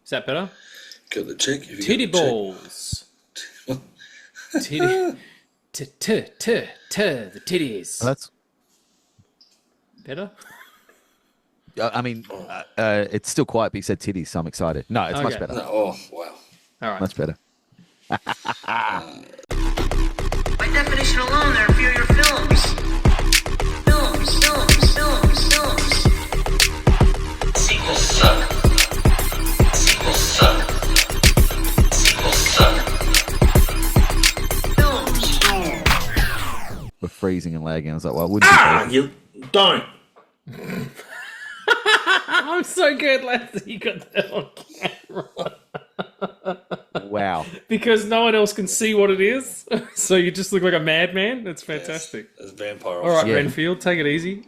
Is that better? Got the check. Titty balls. Titty. The titties. That's better. I mean, it's still quiet, but you said titties, so I'm excited. No, it's much better. No, oh, wow. All right. Much better. By definition alone, they're inferior films. Films. Sequels suck. Films. We're freezing and lagging. I was like, well, I wouldn't. You don't. I'm so good, lads, that you got that on camera. Wow. Because no one else can see what it is, so you just look like a madman. That's fantastic. Yes, that's vampire. All right, Yeah. Renfield, take it easy.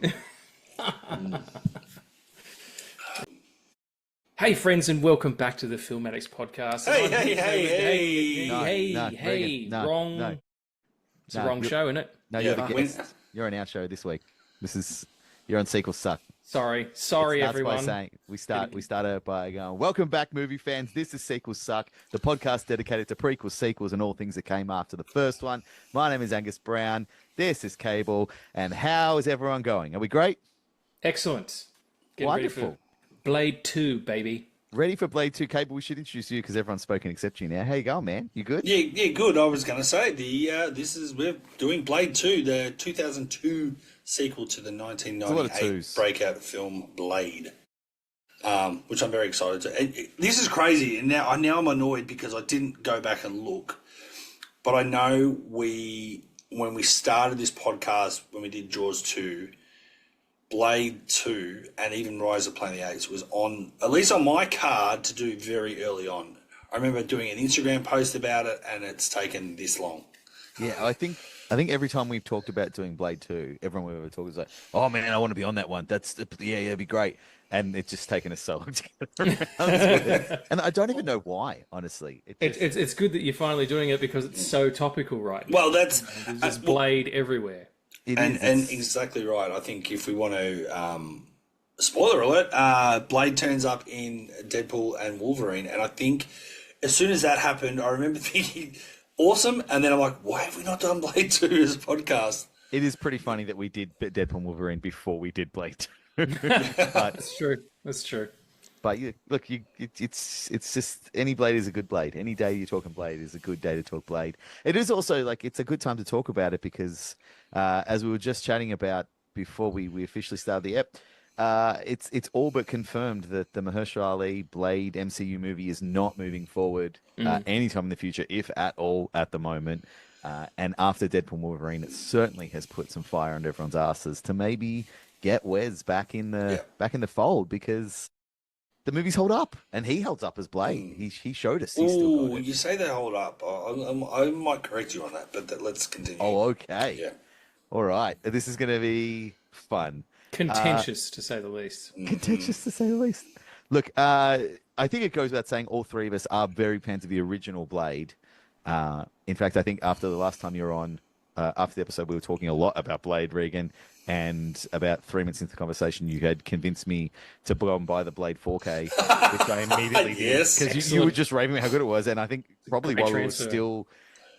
Hey, friends, and welcome back to the Film Addicts podcast. Hey. No, Hey, Regan, no, wrong. no. It's a No, wrong you're- show, isn't it? No, Yeah, you're the guest. You're on our show this week. You're on Sequels Suck. Sorry, It starts everyone. by saying we started by going, welcome back, movie fans. This is Sequels Suck, the podcast dedicated to prequels, sequels, and all things that came after the first one. My name is Angus Brown. This is Cable. And how is everyone going? Are we great? Excellent. Get Wonderful. ready for Blade 2, baby. Ready for Blade 2, Cable? We should introduce you because everyone's spoken except you now. How you going, man? You good? Yeah, good. I was going to say we're doing Blade 2, the 2002 sequel to the a lot of 1998 twos. breakout film Blade, which I'm very excited to. This is crazy, and now I'm annoyed because I didn't go back and look, but I know when we started this podcast, when we did Jaws 2, Blade 2, and even Rise of Planet of the Apes was on, at least on my card, to do very early on. I remember doing an Instagram post about it, and it's taken this long. Yeah, I think every time we've talked about doing Blade 2, everyone we've ever talked is like, oh man, I want to be on that one. It'd be great. And it's just taken us so long to get around to it. And I don't even know why, honestly. It's good that you're finally doing it because it's so topical right now. Well, that's There's just Blade everywhere. and exactly right. I think if we want to, spoiler alert, Blade turns up in Deadpool and Wolverine, and I think as soon as that happened, I remember thinking, awesome, and then I'm like, why have we not done Blade 2 as a podcast? It is pretty funny that we did Deadpool and Wolverine before we did Blade 2. That's true. But it's just any Blade is a good Blade. Any day you're talking Blade is a good day to talk Blade. It is also it's a good time to talk about it because as we were just chatting about before we officially started the ep, it's all but confirmed that the Mahershala Ali Blade MCU movie is not moving forward anytime in the future, if at all, at the moment. And after Deadpool and Wolverine, it certainly has put some fire under everyone's asses to maybe get Wes back in the fold because the movies hold up, and he holds up as Blade. He showed us. He's still got it. You say they hold up. I might correct you on that, but let's continue. Oh, okay. Yeah. All right. This is going to be fun. Contentious, to say the least. Contentious, to say the least. Look, I think it goes without saying all three of us are very fans of the original Blade. In fact, I think after the last time you were on, after the episode, we were talking a lot about Blade, Regan, and about 3 minutes into the conversation, you had convinced me to go and buy the Blade 4K, which I immediately did. Yes. Because you were just raving about how good it was, and I think probably Great while we were transfer. still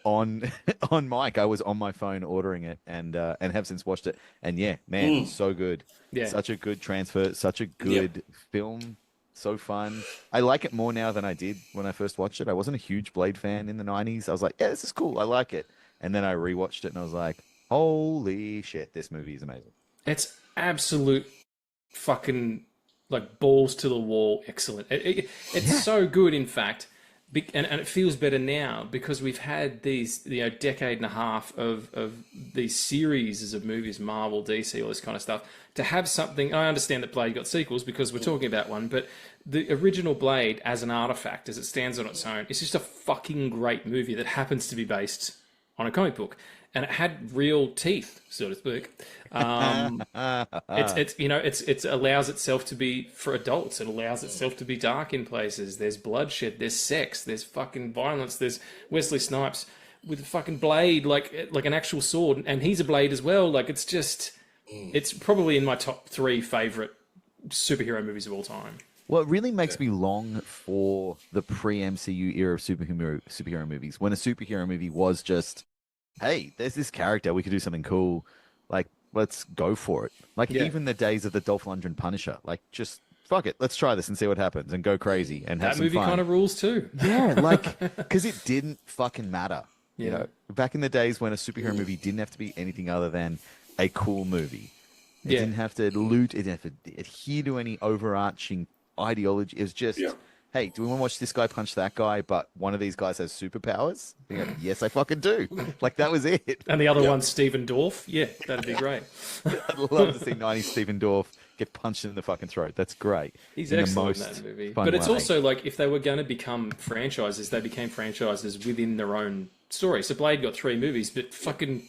on mic, I was on my phone ordering it, and have since watched it. And yeah, man, so good. Yeah. Such a good transfer, such a good film. So fun. I like it more now than I did when I first watched it. I wasn't a huge Blade fan in the 90s. I was like, yeah, this is cool. I like it. And then I rewatched it and I was like, holy shit, this movie is amazing. It's absolute fucking balls to the wall excellent. It's so good, in fact, and it feels better now because we've had these decade and a half of these series of movies, Marvel, DC, all this kind of stuff. To have something, I understand that Blade got sequels because we're talking about one, but the original Blade as an artifact, as it stands on its own, is just a fucking great movie that happens to be based on a comic book, and it had real teeth, so to speak. It allows itself to be for adults. It allows itself to be dark in places. There's bloodshed. There's sex. There's fucking violence. There's Wesley Snipes with a fucking blade, like an actual sword, and he's a blade as well. It's probably in my top 3 favorite superhero movies of all time. What really makes me long for the pre-MCU era of superhero movies, when a superhero movie was just, hey, there's this character, we could do something cool, like let's go for it. Like Yeah. even the days of the Dolph Lundgren Punisher, like just fuck it, let's try this and see what happens and go crazy and have That some movie fun. kind of rules too. Yeah, like because it didn't fucking matter. You Yeah. know, back in the days when a superhero movie didn't have to be anything other than a cool movie. It Yeah. didn't have to loot. It didn't have to adhere to any overarching ideology. It was just, Yeah. hey, do we want to watch this guy punch that guy, but one of these guys has superpowers? You go, yes, I fucking do. Like, that was it. And the other one's Stephen Dorff. Yeah, that'd be great. I'd love to see 90s Stephen Dorff get punched in the fucking throat. That's great. He's In the excellent in most that movie. fun But it's way. also like if they were going to become franchises, they became franchises within their own story. So Blade got 3 movies, but fucking,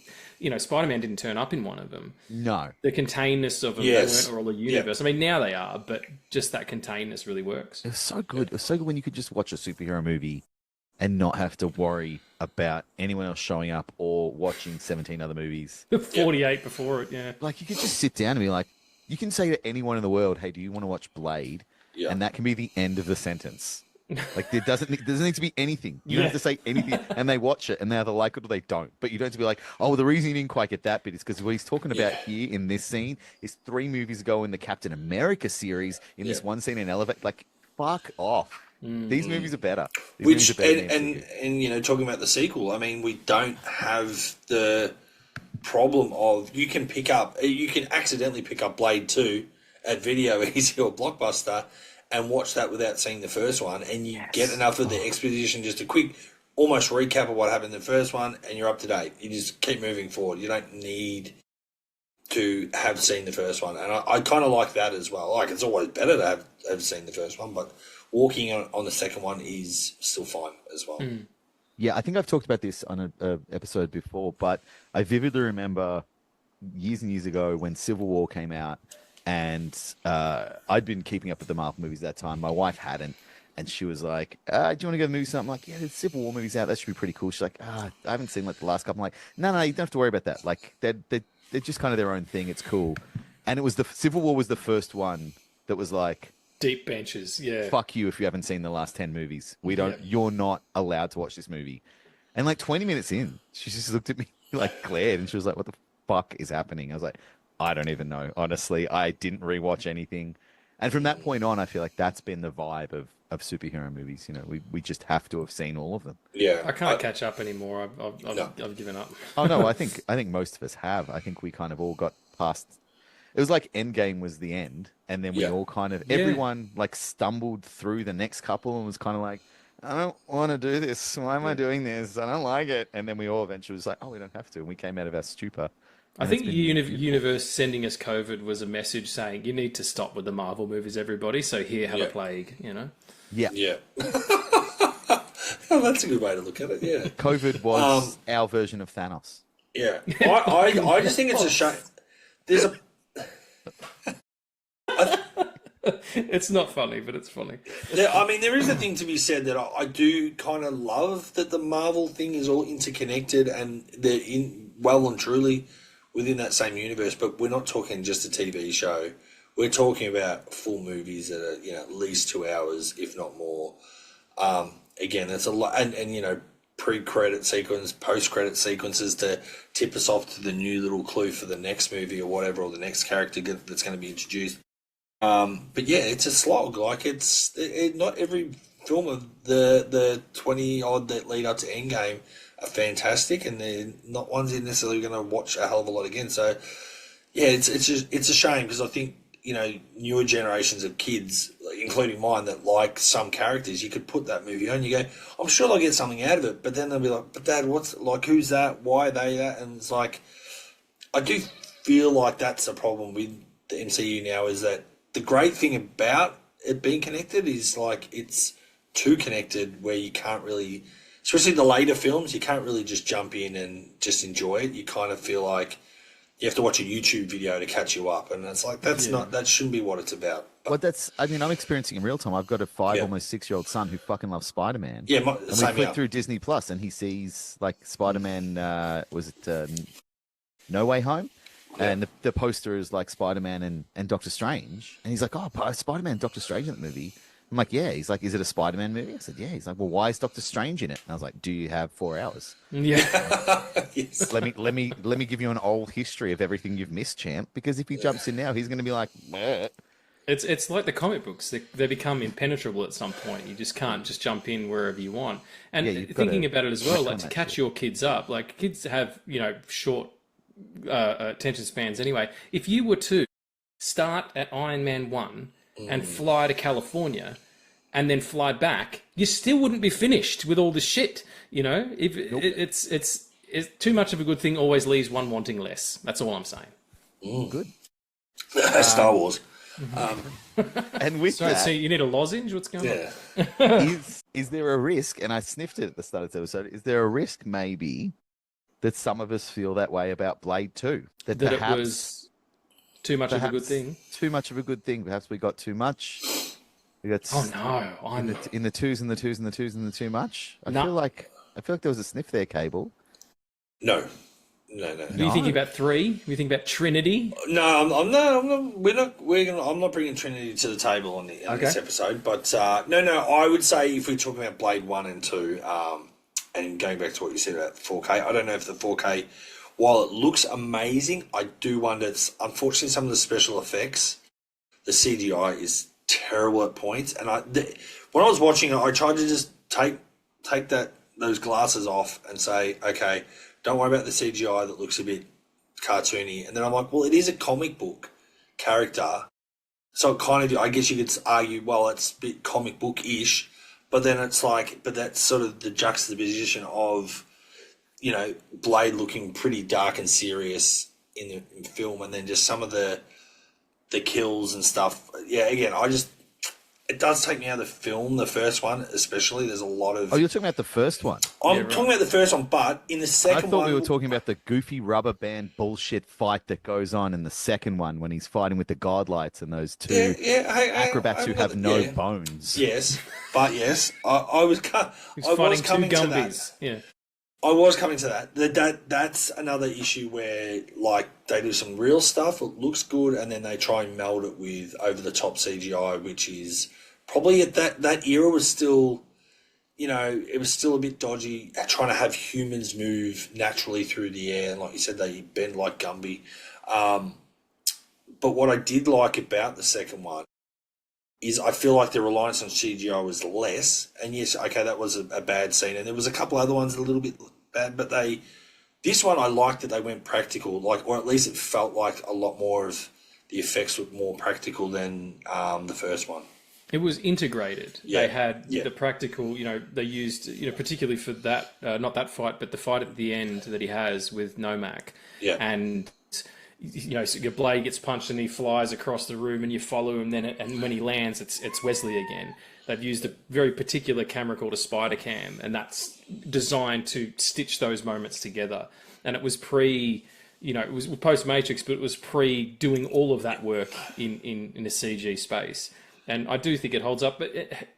Spider-Man didn't turn up in one of them. No. The containedness of them, Yes. they weren't all a universe. I mean, now they are, but just that containedness really works. It was so good. It was so good when you could just watch a superhero movie and not have to worry about anyone else showing up or watching 17 other movies. 48 before it, yeah. Like, you could just sit down and be like, you can say to anyone in the world, hey, do you want to watch Blade? Yeah. And that can be the end of the sentence. Like, there doesn't need to be anything. You don't Yeah. have to say anything. And they watch it and they either like it or they don't. But you don't have to be like, oh, well, the reason you didn't quite get that bit is because what he's talking about here in this scene is 3 movies ago in the Captain America series, in this one scene in Elevate. Like, fuck off. These movies are better. These movies Which are better than and, MCU. and talking about the sequel, I mean, we don't have the problem of you can accidentally pick up Blade 2 at Video Easy or Blockbuster and watch that without seeing the first one, and you get enough of the exposition, just a quick almost recap of what happened in the first one, and you're up to date. You just keep moving forward. You don't need to have seen the first one, and I kind of like that as well. Like, it's always better to have seen the first one, but walking on the second one is still fine as well. Yeah, I think I've talked about this on a episode before, but I vividly remember years and years ago when Civil War came out, and I'd been keeping up with the Marvel movies at that time. My wife hadn't, and she was like, "Do you want to go to the movie?" I'm like, "Yeah, there's Civil War movies out. That should be pretty cool." She's like, I haven't seen like the last couple." I'm like, "No, you don't have to worry about that. Like, they're just kind of their own thing. It's cool." And it was the Civil War was the first one that was like, Deep benches, yeah. fuck you if you haven't seen the last 10 movies. You're not allowed to watch this movie. And like 20 minutes in, she just looked at me like glared and she was like, what the fuck is happening? I was like, I don't even know. Honestly, I didn't rewatch anything. And from that point on, I feel like that's been the vibe of superhero movies. We just have to have seen all of them. Yeah, I can't catch up anymore. No. I've given up. Oh no, I think most of us have. I think we kind of all got past. It was like Endgame was the end, and then we all kind of everyone like stumbled through the next couple and was kind of like, I don't want to do this. Why am I doing this? I don't like it. And then we all eventually was like, oh, we don't have to. And we came out of our stupor. I think universe sending us COVID was a message saying you need to stop with the Marvel movies, everybody. So here, have a plague. Yeah. yeah. Oh, that's a good way to look at it. Yeah, COVID was our version of Thanos. yeah. I just think it's a shame. There's a It's not funny, but it's funny. there is a thing to be said that I do kind of love that the Marvel thing is all interconnected and they're well and truly within that same universe. But we're not talking just a TV show. We're talking about full movies that are at least 2 hours, if not more. Again, that's a lot, and pre-credit sequence, post-credit sequences to tip us off to the new little clue for the next movie or whatever, or the next character that's going to be introduced. But yeah, it's a slog. Like not every film of the 20 odd that lead up to Endgame are fantastic, and they're not ones you're necessarily going to watch a hell of a lot again. So yeah, it's a shame because I think newer generations of kids, including mine, that like some characters, you could put that movie on. You go, I'm sure they'll get something out of it, but then they'll be like, but Dad, who's that? Why are they that? And it's like, I do feel like that's the problem with the MCU now, is that the great thing about it being connected is like it's too connected where you can't really, especially the later films, you can't really just jump in and just enjoy it. You kind of feel like you have to watch a YouTube video to catch you up, and it's like that shouldn't be what it's about. Well, I'm experiencing in real time. I've got a 5, almost 6-year-old son who fucking loves Spider-Man. Yeah, and we flick through Disney Plus, and he sees like Spider-Man. Was it No Way Home? and the poster is like Spider-Man and Doctor Strange, and he's like, "Oh, Spider-Man and Doctor Strange in the movie." I'm like, "Yeah." He's like, "Is it a Spider-Man movie?" I said, "Yeah." He's like, "Well, why is Doctor Strange in it?" And I was like, "Do you have 4 hours? Yeah. Yes. Let me give you an old history of everything you've missed, champ. Because if he jumps in now, he's going to be like, "Bleh." It's like the comic books. They become impenetrable at some point. You just can't just jump in wherever you want. And you've thinking gotta about it as well, click like on to that catch shit. your kids up, like kids have, short attention spans anyway. If you were to start at Iron Man 1 and fly to California and then fly back, you still wouldn't be finished with all the shit, If it's too much of a good thing always leaves one wanting less. That's all I'm saying. Good. Star Wars. And with So that, you need a lozenge? What's going on? Yeah. is there a risk? And I sniffed it at the start of this episode. Is there a risk, maybe, that some of us feel that way about Blade 2? That That perhaps it was too much of a good thing. Too much of a good thing. Perhaps we got too much. We got Oh no! in the twos and the twos and the twos and the too much. I No. feel like there was a sniff there, Cable. No. Are you thinking about 3? Are you thinking about Trinity? No, I'm not. I'm not bringing Trinity to the table on this episode. But no. I would say if we're talking about Blade 1 and 2, and going back to what you said about 4K, I don't know if the 4K, while it looks amazing, I do wonder. Unfortunately, some of the special effects, the CGI is terrible at points. And when I was watching it, I tried to just take those glasses off and say, okay, don't worry about the CGI that looks a bit cartoony. And then I'm like, well, it is a comic book character. So it kind of, I guess you could argue, well, it's a bit comic book-ish. But then it's like, but that's sort of the juxtaposition of, Blade looking pretty dark and serious in the film. And then just some of the kills and stuff. Yeah, again, it does take me out of the film, the first one especially. There's a lot of... Oh, you're talking about the first one? I'm talking about the first one, but in the second one... I thought we were talking about the goofy rubber band bullshit fight that goes on in the second one when he's fighting with the godlights and those two acrobats who have no bones. Yes, but yes, I was coming to that. Yeah. I was coming to that. That's another issue where, like, they do some real stuff, it looks good, and then they try and meld it with over-the-top CGI, which is probably at that era was still, it was still a bit dodgy, trying to have humans move naturally through the air, and like you said, they bend like Gumby. But what I did like about the second one is I feel like the reliance on CGI was less, and yes, okay, that was a bad scene, and there was a couple other ones a little bit bad, but this one I liked that they went practical, or at least it felt like a lot more of the effects were more practical than the first one. It was integrated. Yeah, they had the practical, they used, particularly for that, not that fight, but the fight at the end that he has with Nomak. Yeah. And, so your blade gets punched and he flies across the room and you follow him and when he lands, it's Wesley again. They've used a very particular camera called a spider cam, and that's designed to stitch those moments together. And it was it was post Matrix, but it was pre doing all of that work in a CG space. And I do think it holds up, but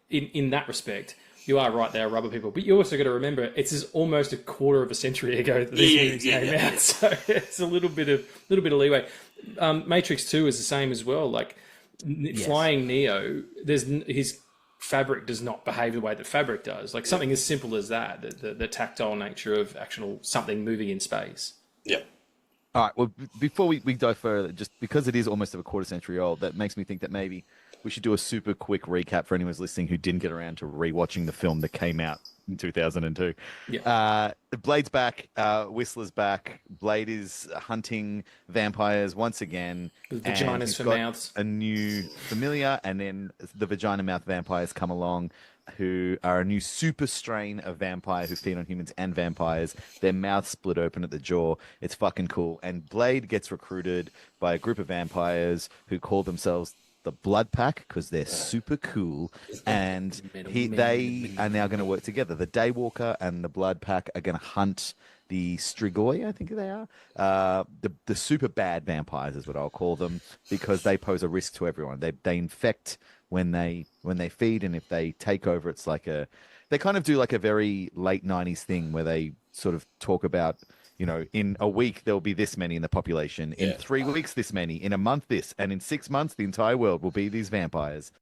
in that respect, you are right, they are rubber people. But you also got to remember, it's almost a quarter of a century ago that these movies came out, so it's a little bit of leeway. Matrix 2 is the same as well. Like flying Neo, his fabric does not behave the way that fabric does. Like something as simple as that, the tactile nature of actual something moving in space. Yeah. All right. Well, before we go further, just because it is almost of a quarter century old, that makes me think that maybe we should do a super quick recap for anyone who's listening who didn't get around to rewatching the film that came out in 2002. Yeah. Blade's back. Whistler's back. Blade is hunting vampires once again. With vaginas for mouths. A new familiar, and then the vagina mouth vampires come along, who are a new super strain of vampire who feed on humans and vampires. Their mouths split open at the jaw. It's fucking cool. And Blade gets recruited by a group of vampires who call themselves the Blood Pack because they're super cool, and they are now going to work together. The Daywalker and the Blood Pack are going to hunt the Strigoi, I think they are. The super bad vampires is what I'll call them, because they pose a risk to everyone. They infect when they feed, and if they take over, it's like they kind of do like a very late 90s thing where they sort of talk about in a week there'll be this many in the population, in 3 weeks this many, in a month this, and in 6 months the entire world will be these vampires.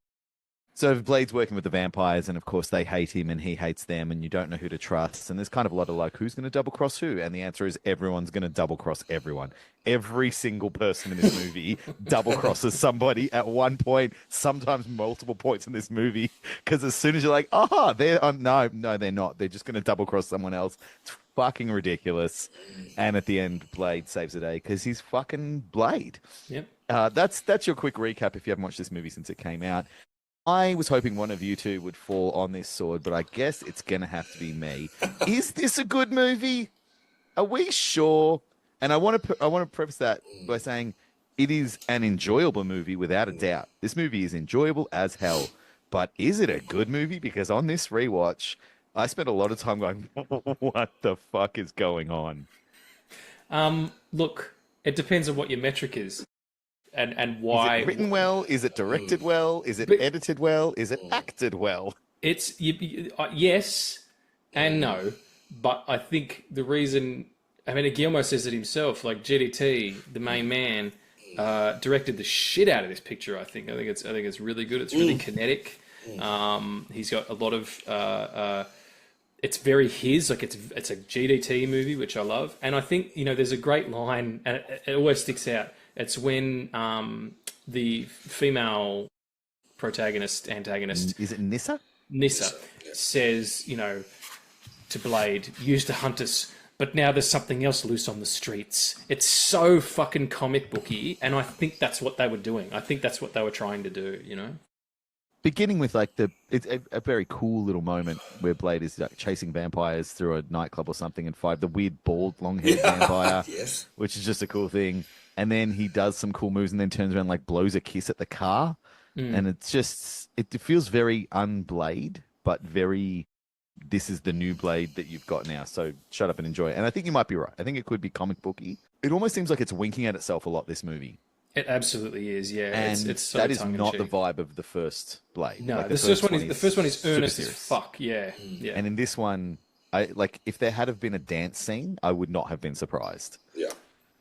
So Blade's working with the vampires, and of course they hate him and he hates them, and you don't know who to trust. And there's kind of a lot of like, who's going to double cross who? And the answer is everyone's going to double cross everyone. Every single person in this movie double crosses somebody at one point, sometimes multiple points in this movie. Because as soon as you're like, no, they're not. They're just going to double cross someone else. It's fucking ridiculous. And at the end, Blade saves the day because he's fucking Blade. Yep. That's your quick recap if you haven't watched this movie since it came out. I was hoping one of you two would fall on this sword, but I guess it's going to have to be me. Is this a good movie? Are we sure? And I want to preface that by saying it is an enjoyable movie without a doubt. This movie is enjoyable as hell. But is it a good movie? Because on this rewatch, I spent a lot of time going, what the fuck is going on? Look, it depends on what your metric is. And why? Is it written well? Is it directed well? Is it edited well? Is it acted well? It's yes and no, but I think the reason, I mean, Guillermo says it himself. Like GDT, the main man, directed the shit out of this picture. I think it's really good. It's really kinetic. He's got a lot of. It's very his, like it's a GDT movie, which I love, and I think there's a great line, and it always sticks out. It's when the female antagonist... Is it Nissa? Nissa says, to Blade, used to hunt us, but now there's something else loose on the streets. It's so fucking comic booky, and I think that's what they were doing. I think that's what they were trying to do, Beginning with like it's a very cool little moment where Blade is like chasing vampires through a nightclub or something and fight the weird bald long-haired vampire, which is just a cool thing. And then he does some cool moves and then turns around like blows a kiss at the car. And it's just, it feels very unBlade, but very, this is the new Blade that you've got now. So shut up and enjoy it. And I think you might be right. I think it could be comic booky. It almost seems like it's winking at itself a lot, this movie. It absolutely is, yeah. And it's so that is not tongue-in-cheek. the vibe of the first Blade. No, like the first one is earnest as fuck, yeah. And in this one, if there had have been a dance scene, I would not have been surprised. Yeah.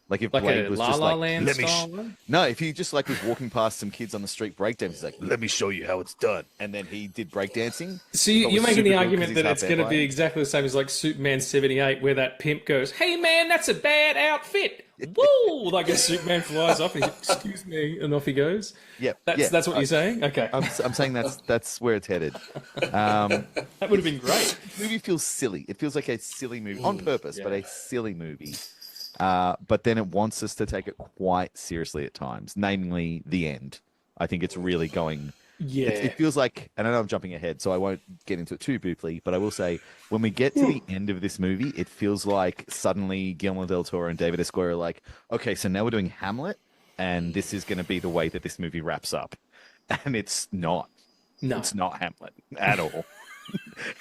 Like if like Blade a was La just La like, Land let me style one? no, if he just like was walking past some kids on the street breakdancing, he's like, let me show you how it's done, and then he did breakdancing. So you're making the argument that it's going to be exactly the same as like Superman 78, where that pimp goes, "Hey man, that's a bad outfit." Woo! Like a Superman flies off, and he's like, "Excuse me," and off he goes. Yeah, that's what you're saying. Okay, I'm saying that's where it's headed. That would have been great. The movie feels silly. It feels like a silly movie on purpose, but a silly movie. But then it wants us to take it quite seriously at times, namely the end. I think it's really going... Yeah. It feels like... And I know I'm jumping ahead, so I won't get into it too briefly, but I will say, when we get to the end of this movie, it feels like suddenly Guillermo del Toro and David Esquire are like, okay, so now we're doing Hamlet, and this is going to be the way that this movie wraps up. And it's not. No. It's not Hamlet at all.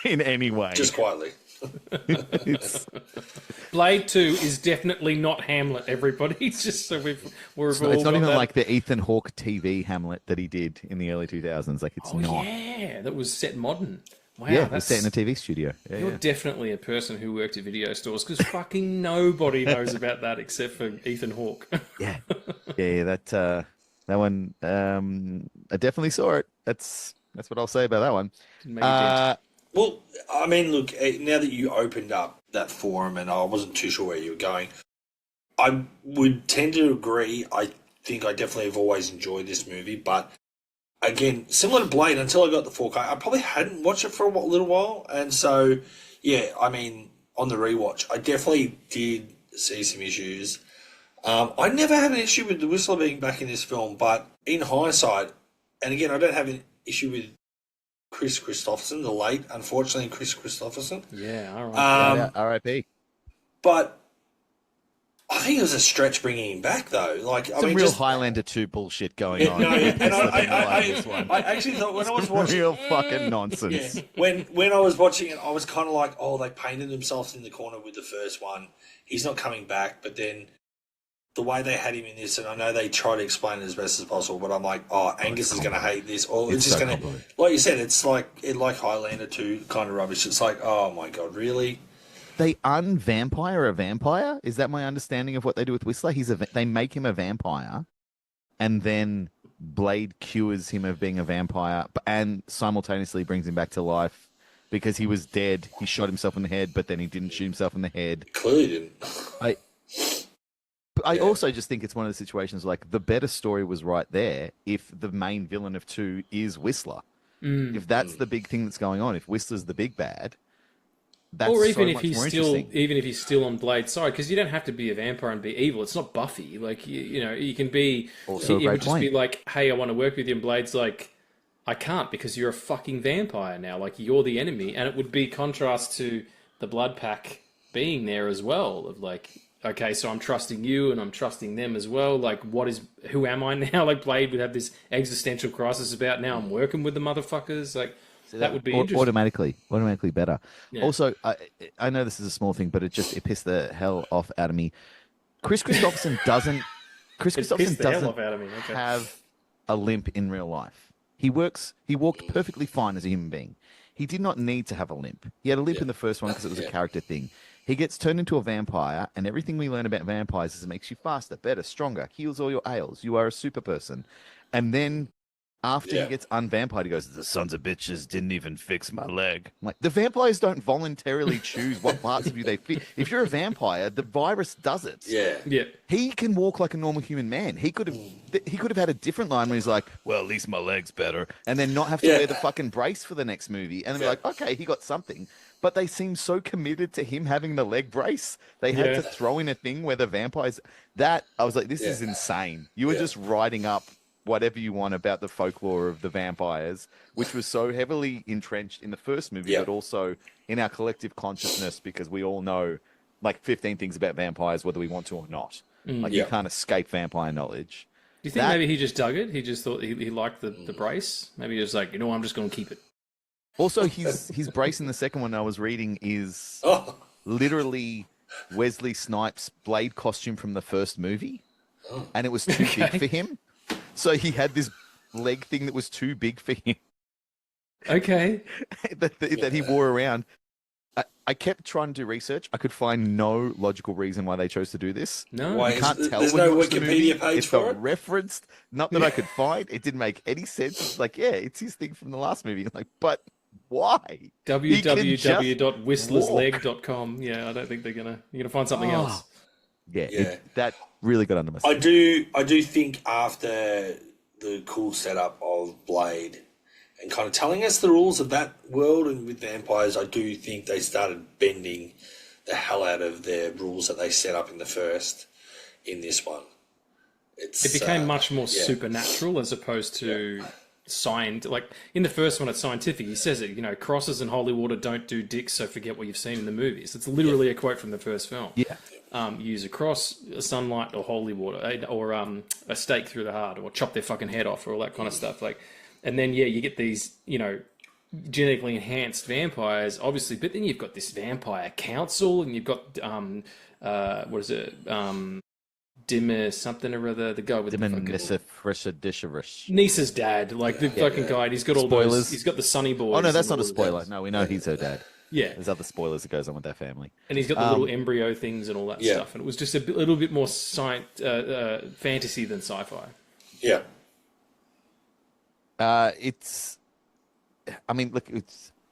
In any way. Just quietly. Blade 2 is definitely not Hamlet, everybody. It's just so we're it's not even like the Ethan Hawke TV Hamlet that he did in the early 2000s. Like, it's not. Yeah, that was set modern. Wow, yeah, it was set in a TV studio. Yeah, you're definitely a person who worked at video stores, because fucking nobody knows about that except for Ethan Hawke. Yeah, that one, I definitely saw it. That's what I'll say about that one. Well, I mean, look, now that you opened up that forum and I wasn't too sure where you were going, I would tend to agree. I think I definitely have always enjoyed this movie, but again, similar to Blade, until I got the 4K, I probably hadn't watched it for a little while. And so, yeah, I mean, on the rewatch, I definitely did see some issues. I never had an issue with the Whistler being back in this film, but in hindsight, and again, I don't have an issue with Kristofferson, the late, unfortunately, Kris Kristofferson. Yeah, all right. R.I.P. But I think it was a stretch bringing him back, though. Like, some real Highlander 2 bullshit going on. No, and I actually thought when I was watching, real fucking nonsense. Yeah, when I was watching it, I was kind of like, oh, they painted themselves in the corner with the first one. He's not coming back, but then the way they had him in this, and I know they try to explain it as best as possible, but I'm like, oh, Angus is going to hate this, or it's just going to, like you said, it's like Highlander 2 kind of rubbish. It's like, oh my god, really? they unvampire a vampire. Is that my understanding of what they do with Whistler? They make him a vampire, and then Blade cures him of being a vampire, and simultaneously brings him back to life because he was dead. He shot himself in the head, but then he didn't shoot himself in the head. Clearly didn't. I also just think it's one of the situations like the better story was right there if the main villain of 2 is Whistler. If that's the big thing that's going on, if Whistler's the big bad, that's or even so if much he's more still, interesting. even if he's still on Blade's side, because you don't have to be a vampire and be evil. It's not Buffy. Like you know, you can be. Also a it great would just be point. like, hey, I want to work with you, and Blade's like, I can't because you're a fucking vampire now. Like you're the enemy, and it would be contrast to the Blood Pack being there as well. Of like, okay, so I'm trusting you, and I'm trusting them as well. Like, who am I now? Like Blade would have this existential crisis about now. I'm working with the motherfuckers. Like. That would be interesting. Automatically better. Yeah. Also, I know this is a small thing, but it pissed the hell off out of me. Kristofferson doesn't. Pissed the hell off out of me. Okay. Have a limp in real life. He walked perfectly fine as a human being. He did not need to have a limp. He had a limp in the first one because it was a character thing. He gets turned into a vampire, and everything we learn about vampires is it makes you faster, better, stronger, heals all your ails. You are a super person. And then after he gets unvampired, he goes, the sons of bitches didn't even fix my leg. I'm like, the vampires don't voluntarily choose what parts of you they fit. If you're a vampire, the virus does it. Yeah. He can walk like a normal human man. He could have had a different line when he's like, well, at least my leg's better. And then not have to wear the fucking brace for the next movie. And then be like, okay, he got something. But they seem so committed to him having the leg brace. They had to throw in a thing where the vampires... I was like, this is insane. You were just writing up whatever you want about the folklore of the vampires, which was so heavily entrenched in the first movie, but also in our collective consciousness because we all know like 15 things about vampires, whether we want to or not. Like you can't escape vampire knowledge. Do you think maybe he just dug it? He just thought he liked the brace? Maybe he was like, I'm just going to keep it. Also, his brace in the second one I was reading is literally Wesley Snipes' Blade costume from the first movie, and it was too big for him. So he had this leg thing that was too big for him. Okay. that he wore around. I kept trying to do research. I could find no logical reason why they chose to do this. No. You can't tell. There's when no you watch the movie. Wikipedia page It's for not it? referenced. Not that I could find. It didn't make any sense. It's like, it's his thing from the last movie. I'm like, but why? www.whistlersleg.com. Yeah, I don't think you're gonna find something else. That really got under my I skin. do think after the cool setup of Blade and kind of telling us the rules of that world and with vampires, I do think they started bending the hell out of their rules that they set up in the first in this one. It became much more supernatural as opposed to like in the first one it's scientific. He says it, crosses and holy water don't do dicks, so forget what you've seen in the movies. It's literally a quote from the first film. Use a cross, sunlight, or holy water, or a stake through the heart, or chop their fucking head off, or all that kind of stuff. Like, and then you get these, genetically enhanced vampires, obviously, but then you've got this vampire council, and you've got what is it, Dimmer something or other, the guy with Nisa's dad, like the fucking guy. He's got all spoilers. Those. He's got the Sunny Boys. Oh no, that's and not a all spoiler. that. No, we know he's her dad. Yeah, there's other spoilers that goes on with that family. And he's got the little embryo things and all that stuff. And it was just a little bit more fantasy than sci-fi. Yeah. It's. I mean, look.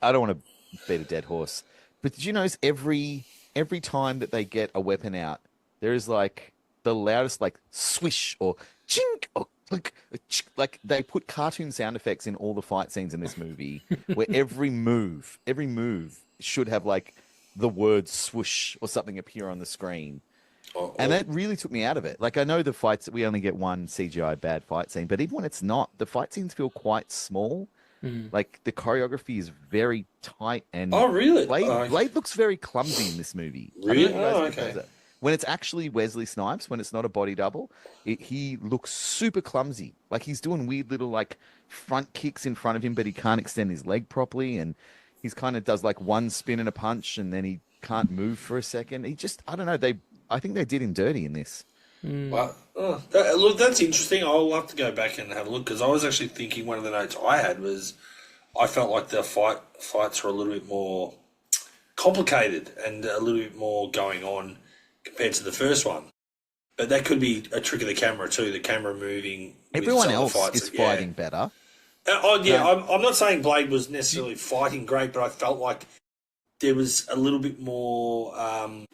I don't want to beat a dead horse, but did you notice every time that they get a weapon out, there is like the loudest like swish or chink or click, like they put cartoon sound effects in all the fight scenes in this movie, where every move should have like the word swoosh or something appear on the screen. And that really took me out of it. Like, I know the fights, we only get one CGI bad fight scene, but even when it's not, the fight scenes feel quite small. Like, the choreography is very tight and... Oh, really? Blade looks very clumsy in this movie. Really? Oh, okay. When it's actually Wesley Snipes, when it's not a body double, he looks super clumsy. Like, he's doing weird little, like, front kicks in front of him, but he can't extend his leg properly, and he's kind of does, like, one spin and a punch, and then he can't move for a second. He just... I don't know, I think they did him dirty in this. Well, look, that's interesting. I'll have to go back and have a look, because I was actually thinking one of the notes I had was I felt like the fights were a little bit more complicated and a little bit more going on compared to the first one. But that could be a trick of the camera too. The camera moving. Everyone with some else of the fights. is fighting better. I'm not saying Blade was necessarily fighting great, but I felt like there was a little bit more.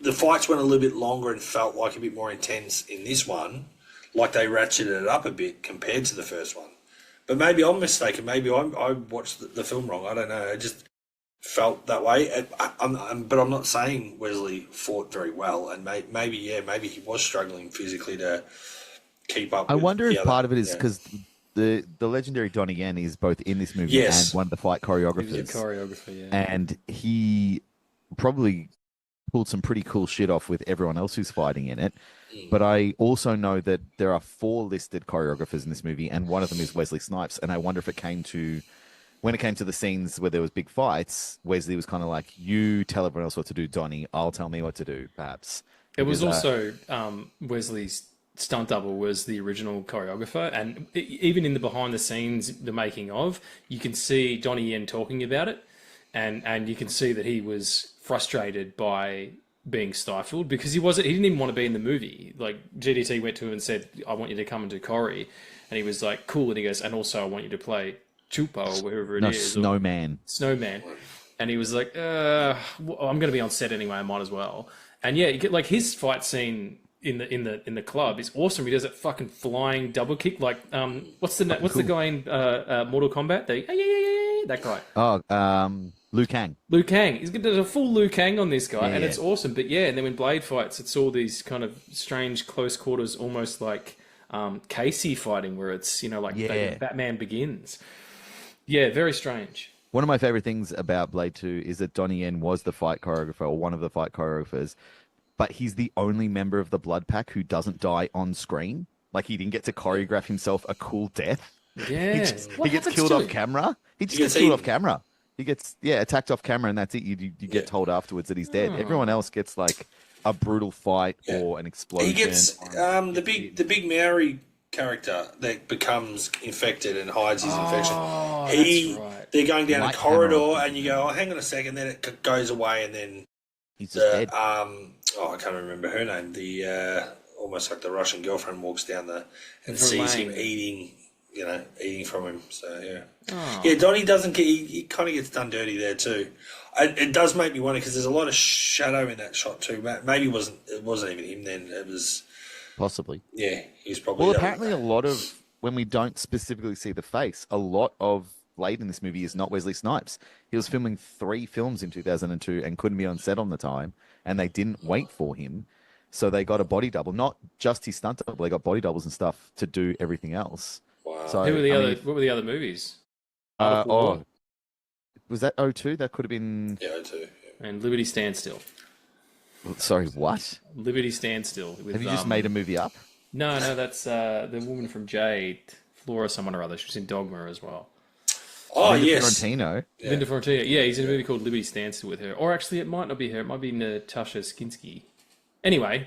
The fights went a little bit longer and felt like a bit more intense in this one. Like they ratcheted it up a bit compared to the first one. But maybe I'm mistaken. Maybe I watched the film wrong. I don't know. I just felt that way. But I'm not saying Wesley fought very well, and maybe he was struggling physically to keep up. I wonder if part of it is yeah. because the legendary Donnie Yen is both in this movie Yes. and one of the fight choreographers. He was a choreographer, yeah. And he probably pulled some pretty cool shit off with everyone else who's fighting in it. But I also know that there are 4 listed choreographers in this movie, and one of them is Wesley Snipes. And I wonder if when it came to the scenes where there was big fights, Wesley was kind of like, you tell everyone else what to do, Donnie. I'll tell me what to do, perhaps. It was also Wesley's stunt double was the original choreographer, and even in the behind the scenes, the making of, you can see Donnie Yen talking about it, and you can see that he was frustrated by being stifled because he didn't even want to be in the movie. Like GDT went to him and said, I want you to come and do Corey, and he was like, cool, and he goes, and also I want you to play Chupa or wherever it is. Snowman. And he was like, I'm going to be on set anyway, I might as well. And yeah, you get, like, his fight scene in the club is awesome. He does that fucking flying double kick, like what's the guy in Mortal Kombat? That guy. Oh, Liu Kang. Liu Kang. He's got a full Liu Kang on this guy, and Yeah. it's awesome. But yeah, and then when Blade fights, it's all these kind of strange close quarters, almost like Casey fighting, where it's like Batman Begins. Yeah, very strange. One of my favorite things about Blade 2 is that Donnie Yen was the fight choreographer, or one of the fight choreographers, but he's the only member of the Blood Pack who doesn't die on screen. Like, he didn't get to choreograph himself a cool death. Yeah. He gets killed off camera. He just gets killed off camera. He gets, attacked off camera, and that's it. You get told afterwards that he's dead. Everyone else gets, like, a brutal fight or an explosion. He gets the big Maori character that becomes infected and hides his infection. That's right. They're going down Light a corridor, hammer. and you go, oh, hang on a second. Then it goes away, and then He's just dead. I can't remember her name. The almost like the Russian girlfriend walks down and sees him eating from him. So yeah, Donnie doesn't get. He kind of gets done dirty there too. It does make me wonder because there's a lot of shadow in that shot too. Maybe it wasn't even him then. It was Possibly. Yeah, he's probably. Well, apparently a lot of, when we don't specifically see the face, a lot of Blade in this movie is not Wesley Snipes. He was filming 3 films in 2002 and couldn't be on set on the time, and they didn't wait for him. So they got a body double, not just his stunt double. They got body doubles and stuff to do everything else. Wow. So, What were the other movies? Was that 02? That could have been... Yeah, too. Yeah. And Liberty Standstill. Sorry, what? Liberty Standstill. With, Have you just made a movie up? No, that's the woman from Jade, Flora someone or other. She was in Dogma as well. Oh, Linda yes. Fiorentino. Yeah. Linda Fiorentino. Yeah, he's in a movie called Liberty Standstill with her. Or actually, it might not be her. It might be Natasha Skinsky. Anyway,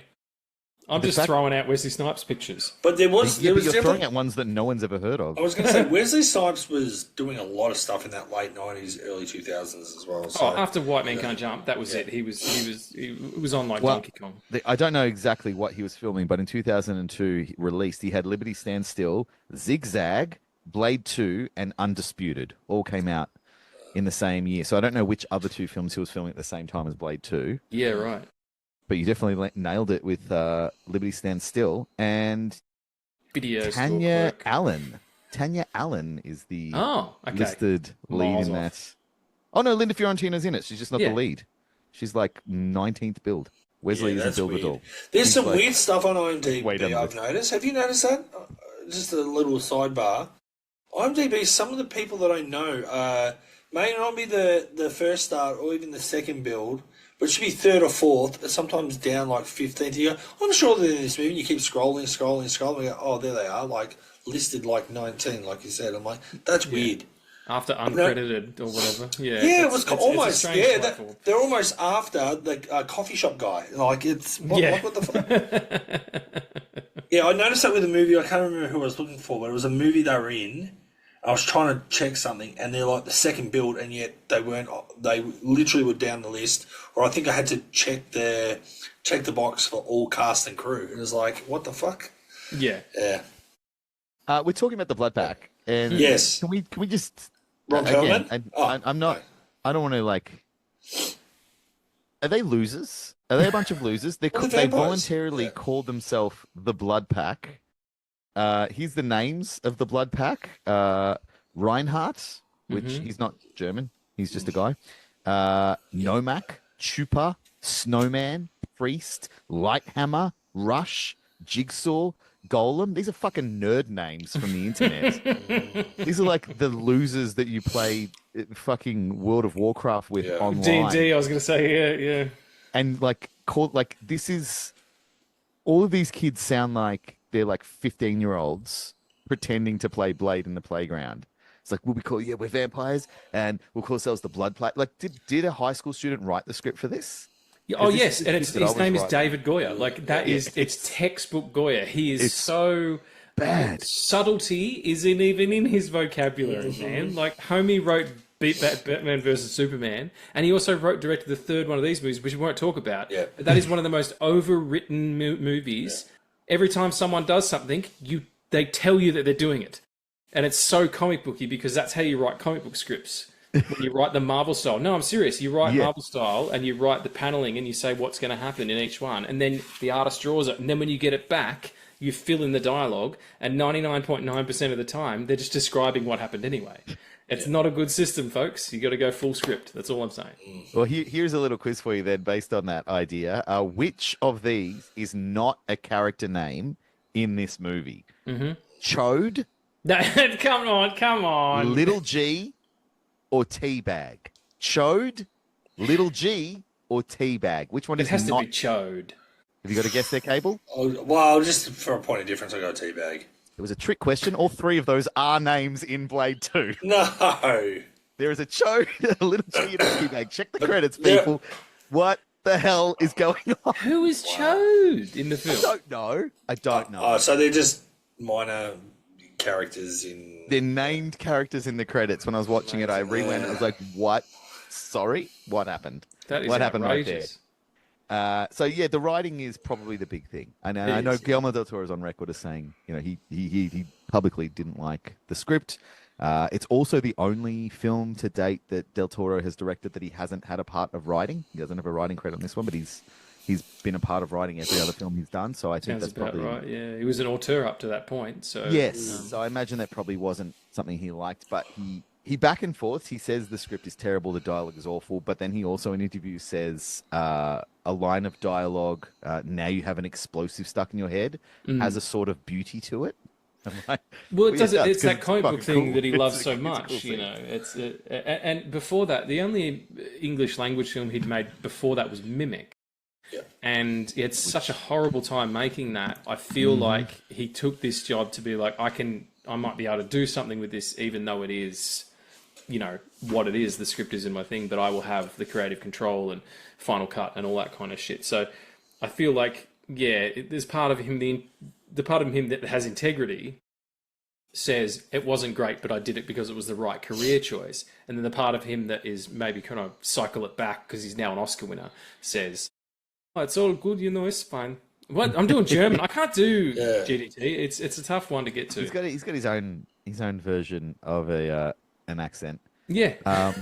I'm just throwing out Wesley Snipes pictures. But there was You're definitely throwing out ones that no one's ever heard of. I was going to say Wesley Snipes was doing a lot of stuff in that late 90s, early 2000s as well. So, after White Man Can't Jump, that was it. He was on like Donkey Kong. I don't know exactly what he was filming, but in 2002 he released, he had Liberty Stand Still, Zigzag, Blade 2, and Undisputed. All came out in the same year. So I don't know which other 2 films he was filming at the same time as Blade 2. Yeah, right. But you definitely nailed it with Liberty Stand Still. And Video Tanya store clerk. Allen. Tanya Allen is the Okay. listed lead Miles in off. that. Oh, no, Linda Fiorentino's in it. She's just not Yeah. the lead. She's like 19th build. Wesley isn't that's billed weird. at all. There's She's some like weird stuff on way down IMDb the I've list. noticed. Have you noticed that? Just a little sidebar. IMDb, some of the people that I know may not be the first start or even the second build, but it should be 3rd or 4th, sometimes down like 15th. You go, I'm sure they're in this movie. You keep scrolling. And you go, oh, there they are, like listed like 19, like you said. I'm like, that's weird. After uncredited or whatever. Yeah, Yeah, it it's- was it's a almost, strange platform. they're almost after the coffee shop guy. Like, it's, what the fuck? Yeah, I noticed that with a movie, I can't remember who I was looking for, but it was a movie they were in, I was trying to check something, and they're like the second build, and yet they weren't. They literally were down the list, or I think I had to check the box for all cast and crew. It was like, what the fuck? Yeah. Yeah. We're talking about the Blood Pack, and Yes. can we just Ron again? Perlman? I'm not. I don't want to like. Are they losers? Are they a bunch of losers? They Well, they're they vampires. voluntarily Yeah. called themselves the Blood Pack. Here's the names of the Blood Pack. Reinhardt, which he's not German. He's just a guy. Nomak, Chupa, Snowman, Priest, Lighthammer, Rush, Jigsaw, Golem. These are fucking nerd names from the internet. These are like the losers that you play fucking World of Warcraft with online. D&D, I was going to say, yeah. And like this is all of these kids sound like they're like 15-year-olds pretending to play Blade in the playground. It's like, we're vampires and we'll call ourselves the Blood Pack. Like, did a high school student write the script for this? Oh, yes, and his name is David Goyer. Like, it's textbook Goyer. He is so bad. Subtlety isn't even in his vocabulary, man. Like, Homie wrote Batman versus Superman, and he also directed the third one of these movies, which we won't talk about. Yeah. But that is one of the most overwritten movies. Yeah. Every time someone does something, they tell you that they're doing it. And it's so comic booky because that's how you write comic book scripts. When you write the Marvel style. No, I'm serious. You write Marvel style and you write the paneling and you say what's going to happen in each one. And then the artist draws it. And then when you get it back, you fill in the dialogue. And 99.9% of the time, they're just describing what happened anyway. It's not a good system, folks. You got to go full script. That's all I'm saying. Well, here's a little quiz for you then, based on that idea. Which of these is not a character name in this movie? Chode, Come on. Little G, or Teabag? Chode, Little G, or Teabag? Which one It is has not? to be Chode. Have you got to guess there, Cable? Well, just for a point of difference, I got Teabag. It was a trick question. All three of those are names in Blade 2. No. There is a Chode, a Little G, and a Teabag. Check the credits, people. What the hell is going on? Who is Chode in the film? I don't know. Oh, so they're just minor characters in... They're named characters in the credits. When I was watching it, I rewound. I was like, "What? Sorry, what happened? That is what happened right outrageous. there?" So yeah, the writing is probably the big thing. And I know Guillermo del Toro is on record as saying, he publicly didn't like the script. It's also the only film to date that del Toro has directed that he hasn't had a part of writing. He doesn't have a writing credit on this one, but he's been a part of writing every other film he's done. So I think Sounds that's about probably right. Yeah, he was an auteur up to that point. So yes. So I imagine that probably wasn't something he liked, but he back and forth. He says the script is terrible, the dialogue is awful, but then he also in interviews says a line of dialogue, now you have an explosive stuck in your head, has a sort of beauty to it. I'm like, well, it does. yeah, It's that comic book thing cool. that he loves so It's a much. cool You thing. know, it's and before that, the only English language film he'd made before that was Mimic. Yeah. And he had such a horrible time making that. I feel like he took this job to be like, I might be able to do something with this, even though it is, what it is. The script is in my thing, but I will have the creative control and final cut and all that kind of shit. So I feel like, there's part of him, the part of him that has integrity says it wasn't great, but I did it because it was the right career choice. And then the part of him that is maybe kind of cycle it back because he's now an Oscar winner says, oh, it's all good, it's fine. What I'm doing German. I can't do GDT. It's a tough one to get to. He's got his own version of an accent. Yeah.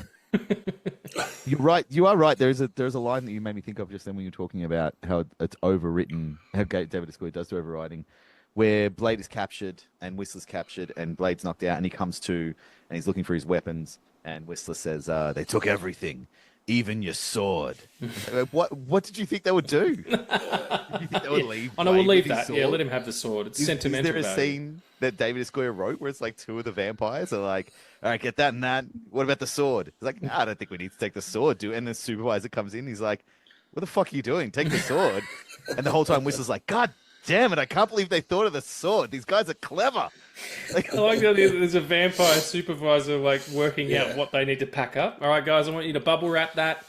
You're right. You are right. There's a line that you made me think of just then when you were talking about how it's overwritten, how David Escoy does do overwriting, where Blade is captured and Whistler's captured and Blade's knocked out and he comes to and he's looking for his weapons and Whistler says, they took everything, even your sword. What did you think they would do? Did you think they would leave? Oh, no, we'll Blade leave with his that. sword? Yeah, let him have the sword. It's sentimental. Is there a value. scene that David Escoy wrote where it's like two of the vampires are like, all right, get that and that. What about the sword? He's like, nah, I don't think we need to take the sword, dude. And the supervisor comes in. He's like, what the fuck are you doing? Take the sword. And the whole time Whistler's like, God damn it, I can't believe they thought of the sword. These guys are clever. Like, I like that there's a vampire supervisor working out what they need to pack up. All right, guys, I want you to bubble wrap that,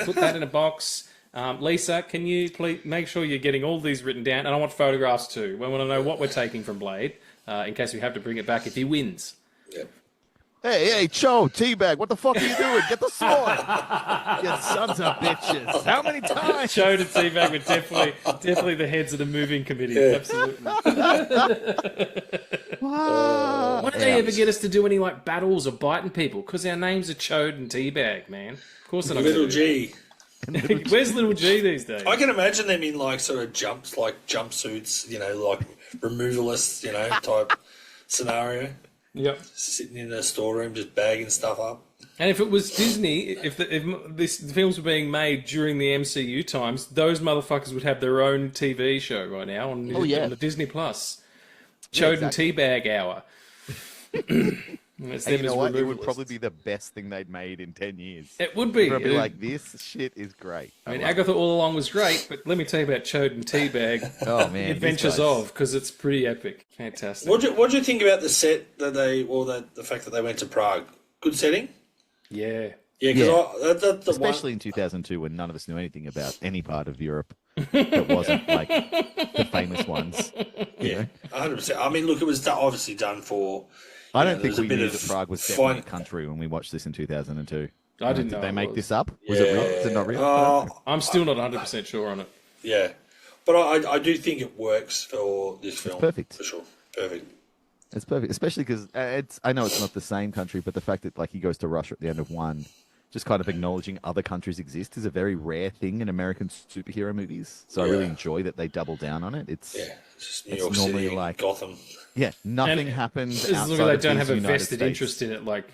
put that in a box. Lisa, can you please make sure you're getting all these written down? And I want photographs too. We want to know what we're taking from Blade in case we have to bring it back if he wins. Yeah. Hey, Cho, teabag, what the fuck are you doing? Get the sword! You sons of bitches. How many times? Chode and Teabag were definitely the heads of the moving committee. Yeah. Absolutely. Wow. Why don't they ever get us to do any like battles or biting people? Because our names are Chode and Teabag, man. Of course they're not. Little G. Where's Little G these days? I can imagine them in like sort of jumpsuits, like removalists, type scenario. Yep. Sitting in a storeroom just bagging stuff up. And if it was Disney, if the films were being made during the MCU times, those motherfuckers would have their own TV show right now on the Disney Plus. Chode and Teabag Hour. And you know what? It would probably be the best thing they'd made in 10 years. It would be. It'd be like, this shit is great. I mean, Agatha All Along was great, but let me tell you about Chode and Teabag. Oh, man. The Adventures of, because it's pretty epic. Fantastic. What do you think about the set that the fact that they went to Prague? Good setting? Yeah. Yeah, because especially in 2002 when none of us knew anything about any part of Europe that wasn't like the famous ones. Yeah, 100%. I mean, look, it was obviously done for... I don't think we knew that Prague was definitely a country when we watched this in 2002. I didn't know. Did they make this up? Was it real? Is it not real? I'm still not 100% sure on it. Yeah. But I do think it works for this film. It's perfect. For sure. Perfect. It's perfect, especially because I know it's not the same country, but the fact that like he goes to Russia at the end of one, just kind of acknowledging other countries exist is a very rare thing in American superhero movies. So I really enjoy that they double down on it. It's just New York City, like Gotham. Yeah, nothing happened. As long as they don't have a vested States. interest in it, like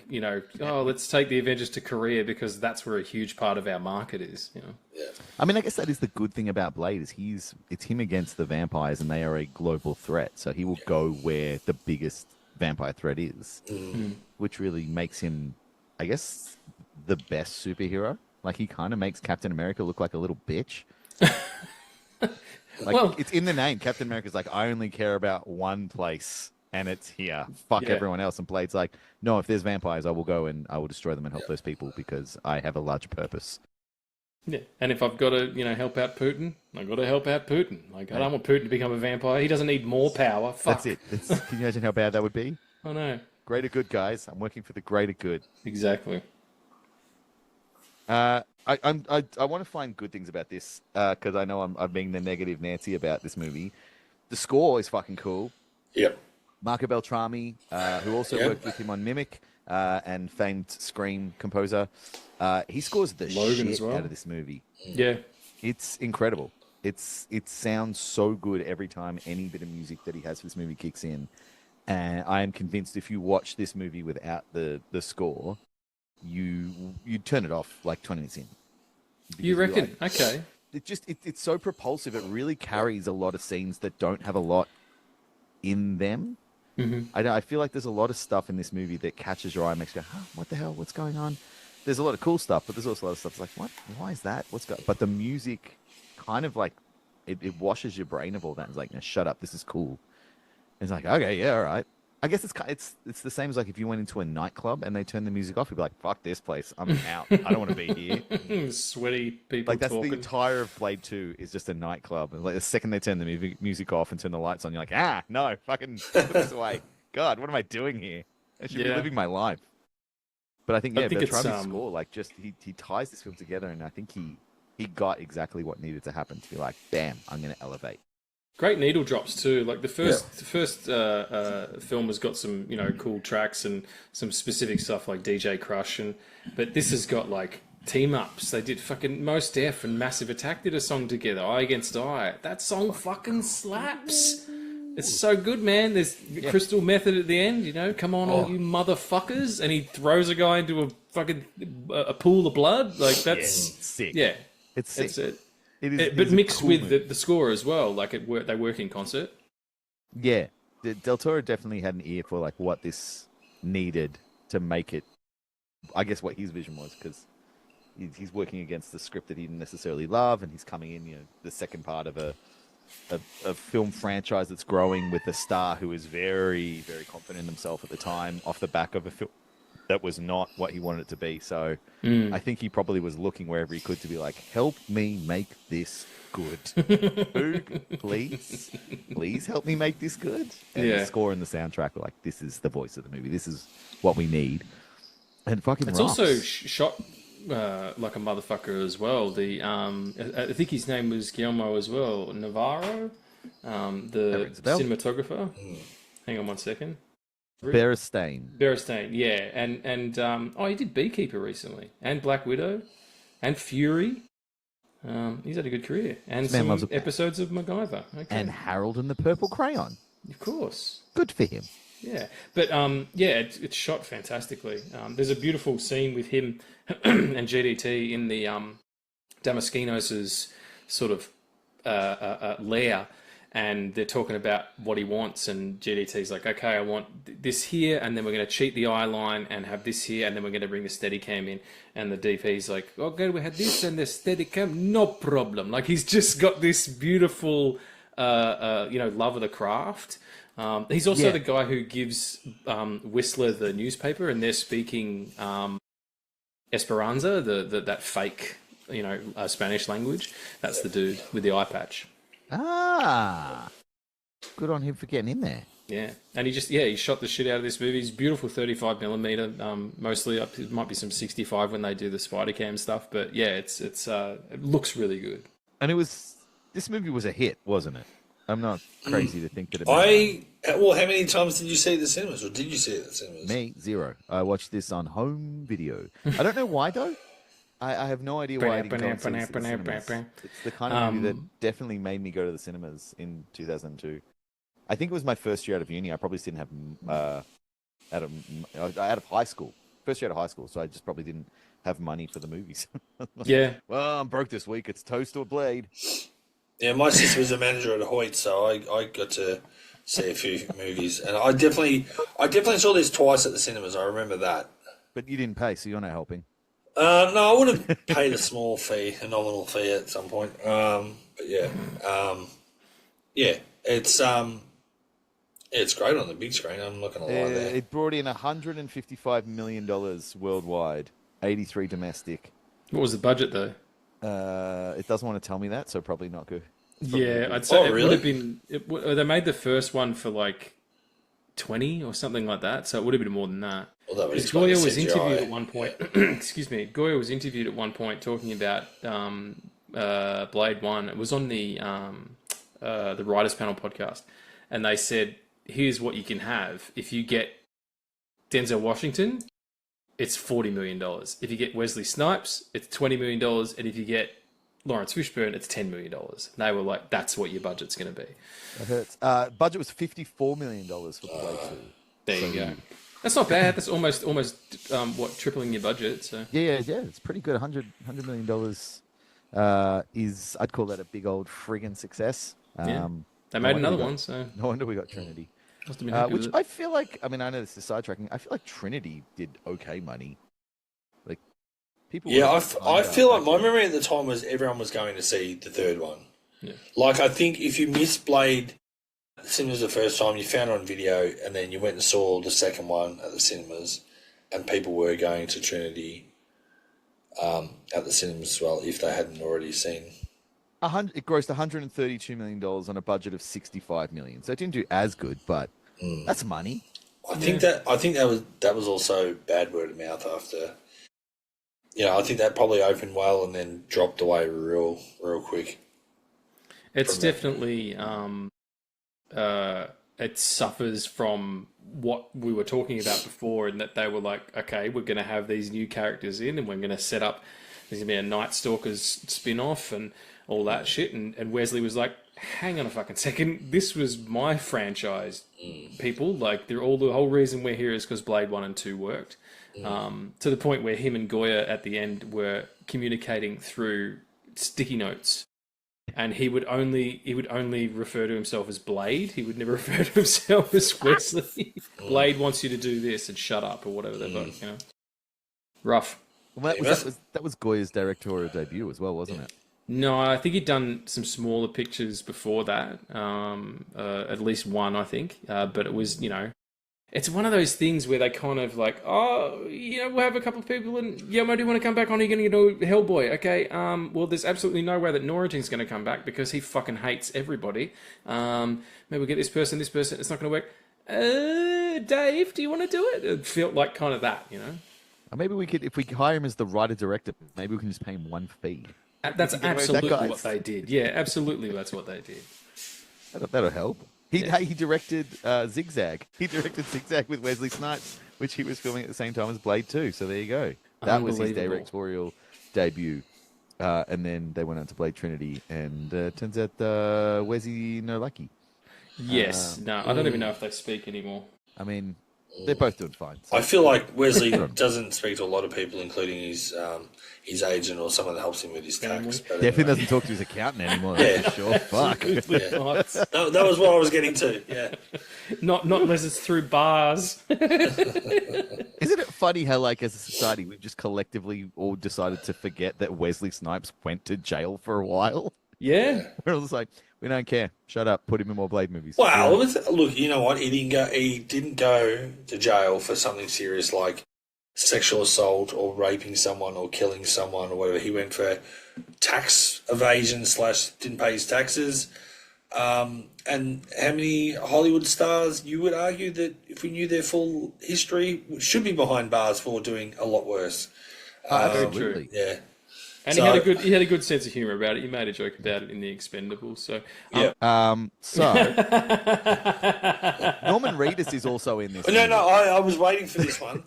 let's take the Avengers to Korea because that's where a huge part of our market is. Yeah. I mean, I guess that is the good thing about Blade is it's him against the vampires, and they are a global threat. So he will go where the biggest vampire threat is, which really makes him, I guess, the best superhero. Like he kind of makes Captain America look like a little bitch. It's in the name. Captain America's like, I only care about one place, and it's here. Fuck everyone else. And Blade's like, no, if there's vampires, I will go and I will destroy them and help those people because I have a larger purpose. Yeah, and if I've got to, help out Putin, I've got to help out Putin. Like, I don't want Putin to become a vampire. He doesn't need more power. Fuck. That's it. Can you imagine how bad that would be? I know. Greater good, guys. I'm working for the greater good. Exactly. I want to find good things about this because I know I'm being the negative Nancy about this movie. The score is fucking cool. Yep. Marco Beltrami, who also worked with him on Mimic and famed Scream composer, he scores the Logan shit out of this movie. Yeah. It's incredible. It sounds so good every time any bit of music that he has for this movie kicks in. And I am convinced if you watch this movie without the score, you turn it off like 20 minutes in. You reckon? Okay. It's so propulsive. It really carries a lot of scenes that don't have a lot in them. Mm-hmm. I feel like there's a lot of stuff in this movie that catches your eye and makes you go, what the hell? What's going on? There's a lot of cool stuff, but there's also a lot of stuff that's like, what? Why is that? But the music kind of like, it washes your brain of all that. It's like, no, shut up. This is cool. It's like, okay, yeah, all right. I guess it's the same as like if you went into a nightclub and they turned the music off, you'd be like, fuck this place. I'm out. I don't want to be here. Sweaty people Like that's talking. the entire of Blade 2 is just a nightclub. And like the second they turn the music off and turn the lights on, you're like, no, fucking put this away. God, what am I doing here? I should be living my life. But I think Beltrami's score, like just he ties this film together, and I think he got exactly what needed to happen to be like, bam, I'm gonna elevate. Great needle drops too. Like the first film has got some cool tracks and some specific stuff like DJ Crush, but this has got like team ups. They did fucking Mos Def and Massive Attack did a song together, Eye Against Eye. That song fucking slaps. It's so good, man. There's Crystal Method at the end. Come on, all you motherfuckers, and he throws a guy into a fucking a pool of blood. Like that's sick. Yeah, it's sick. That's it. But mixed with the score as well, like they work in concert. Yeah, Del Toro definitely had an ear for like what this needed to make it. I guess what his vision was, because he's working against the script that he didn't necessarily love, and he's coming in, the second part of a film franchise that's growing with a star who is very, very confident in himself at the time, off the back of a that was not what he wanted it to be. So I think he probably was looking wherever he could to be like, help me make this good. Boog, please help me make this good. And the score and the soundtrack were like, this is the voice of the movie. This is what we need. And fucking It's rocks. also shot like a motherfucker as well. The I think his name was Guillermo as well. Navarro, the cinematographer. Hang on one second. Berenstain. Yeah, and he did Beekeeper recently, and Black Widow, and Fury. He's had a good career, and some episodes of MacGyver. Okay. And Harold and the Purple Crayon. Of course. Good for him. Yeah, but it's shot fantastically. There's a beautiful scene with him and GDT in the Damaskinos' sort of lair, and they're talking about what he wants, and GDT's like, okay, I want this here, and then we're going to cheat the eye line and have this here, and then we're going to bring the Steadicam in, and the DP's like, okay, we had this and the Steadicam, no problem. Like, he's just got this beautiful, love of the craft. He's also the guy who gives Whistler the newspaper, and they're speaking Esperanza, that fake, Spanish language. That's the dude with the eye patch. Ah, good on him for getting in there. Yeah, and he shot the shit out of this movie. It's beautiful 35mm, mostly up. It might be some 65 when they do the spider cam stuff, but yeah, it looks really good. And this movie was a hit, wasn't it? I'm not crazy to think that Well, how many times did you see it at the cinemas, or did you see it at the cinemas? Me, 0. I watched this on home video. I don't know why, though. I have no idea why I didn't go and see this at the cinemas. It's the kind of movie that definitely made me go to the cinemas in 2002. I think it was my first year out of uni. I probably didn't have out of high school. First year out of high school, so I just probably didn't have money for the movies. Yeah. Well, I'm broke this week. It's toast or blade. Yeah, my sister was a manager at Hoyt, so I got to see a few movies, and I definitely saw this twice at the cinemas. I remember that. But you didn't pay, so you're not helping. No, I would have paid a small fee, a nominal fee at some point. But yeah, it's great on the big screen. I'm not going to lie there. It brought in $155 million worldwide, 83 domestic. What was the budget though? It doesn't want to tell me that, so probably not good. Yeah, I'd say would have been. They made the first one for like 20 or something like that, so it would have been more than that. Well, Goya was interviewed at one point. Excuse me. Goya was interviewed at one point talking about Blade 1. It was on the Writers Panel podcast, and they said, "Here's what you can have if you get Denzel Washington. It's $40 million. If you get Wesley Snipes, it's $20 million. And if you get Lawrence Fishburne, it's $10 million. And they were like, that's what your budget's going to be. That hurts. Budget was $54 million for Blade 2. There you go. That's not bad. That's almost tripling your budget. So Yeah. It's pretty good. $100 million is, I'd call that a big old friggin' success. They made another one, so... No wonder we got Trinity. Which I feel like, I know this is sidetracking. I feel like Trinity did okay money. Like people. Yeah, I feel like my memory at the time was everyone was going to see the third one. Yeah. Like, I think if you missed Blade at the cinemas the first time, you found it on video, and then you went and saw the second one at the cinemas, and people were going to Trinity at the cinemas as well if they hadn't already seen. It grossed $132 million on a budget of $65 million, so it didn't do as good, but that's money. I think that was also bad word of mouth after. I think that probably opened well and then dropped away real quick. It's definitely it suffers from what we were talking about before, in that they were like, okay, we're going to have these new characters in, and we're going to set up. There's going to be a Night Stalkers spin-off and all that shit, and Wesley was like, hang on a fucking second, this was my franchise, people. Like, the whole reason we're here is because Blade 1 and 2 worked. To the point where him and Goya at the end were communicating through sticky notes, and he would only refer to himself as Blade. He would never refer to himself as Wesley. Blade wants you to do this and shut up, or whatever they're like, Rough. Well, that was Goya's directorial debut as well, wasn't it? No, I think he'd done some smaller pictures before that. At least one, I think. But it was, It's one of those things where they kind of like, oh, we'll have a couple of people, and Mo, do you want to come back on? Are you going to do Hellboy? Okay. Well, there's absolutely no way that Norrington's going to come back because he fucking hates everybody. Maybe we'll get this person. It's not going to work. Dave, do you want to do it? It felt like kind of that, Or maybe we could, if we hire him as the writer director, maybe we can just pay him one fee. That's absolutely what they did. Yeah, absolutely, that's what they did. That'll help. He directed Zigzag. He directed Zigzag with Wesley Snipes, which he was filming at the same time as Blade 2. So there you go. That was his directorial debut. And then they went on to Blade Trinity, and turns out Wesley no lucky. Yes. No, I don't even know if they speak anymore. I mean, they're both doing fine. So. I feel like Wesley doesn't speak to a lot of people, including his agent or someone that helps him with his tax. But definitely doesn't talk to his accountant anymore. That's for sure. Fuck. Yeah. That was what I was getting to. Yeah. Not unless it's through bars. Isn't it funny how, like, as a society, we've just collectively all decided to forget that Wesley Snipes went to jail for a while? Yeah. We're all just like, we don't care. Shut up. Put him in more Blade movies. Wow. Look, you know what? He didn't go to jail for something serious like sexual assault or raping someone or killing someone or whatever. He went for tax evasion / didn't pay his taxes. And how many Hollywood stars you would argue that if we knew their full history should be behind bars for doing a lot worse? Absolutely. Yeah. And he had a good sense of humor about it. He made a joke about it in The Expendables. So Norman Reedus is also in this. No, I was waiting for this one.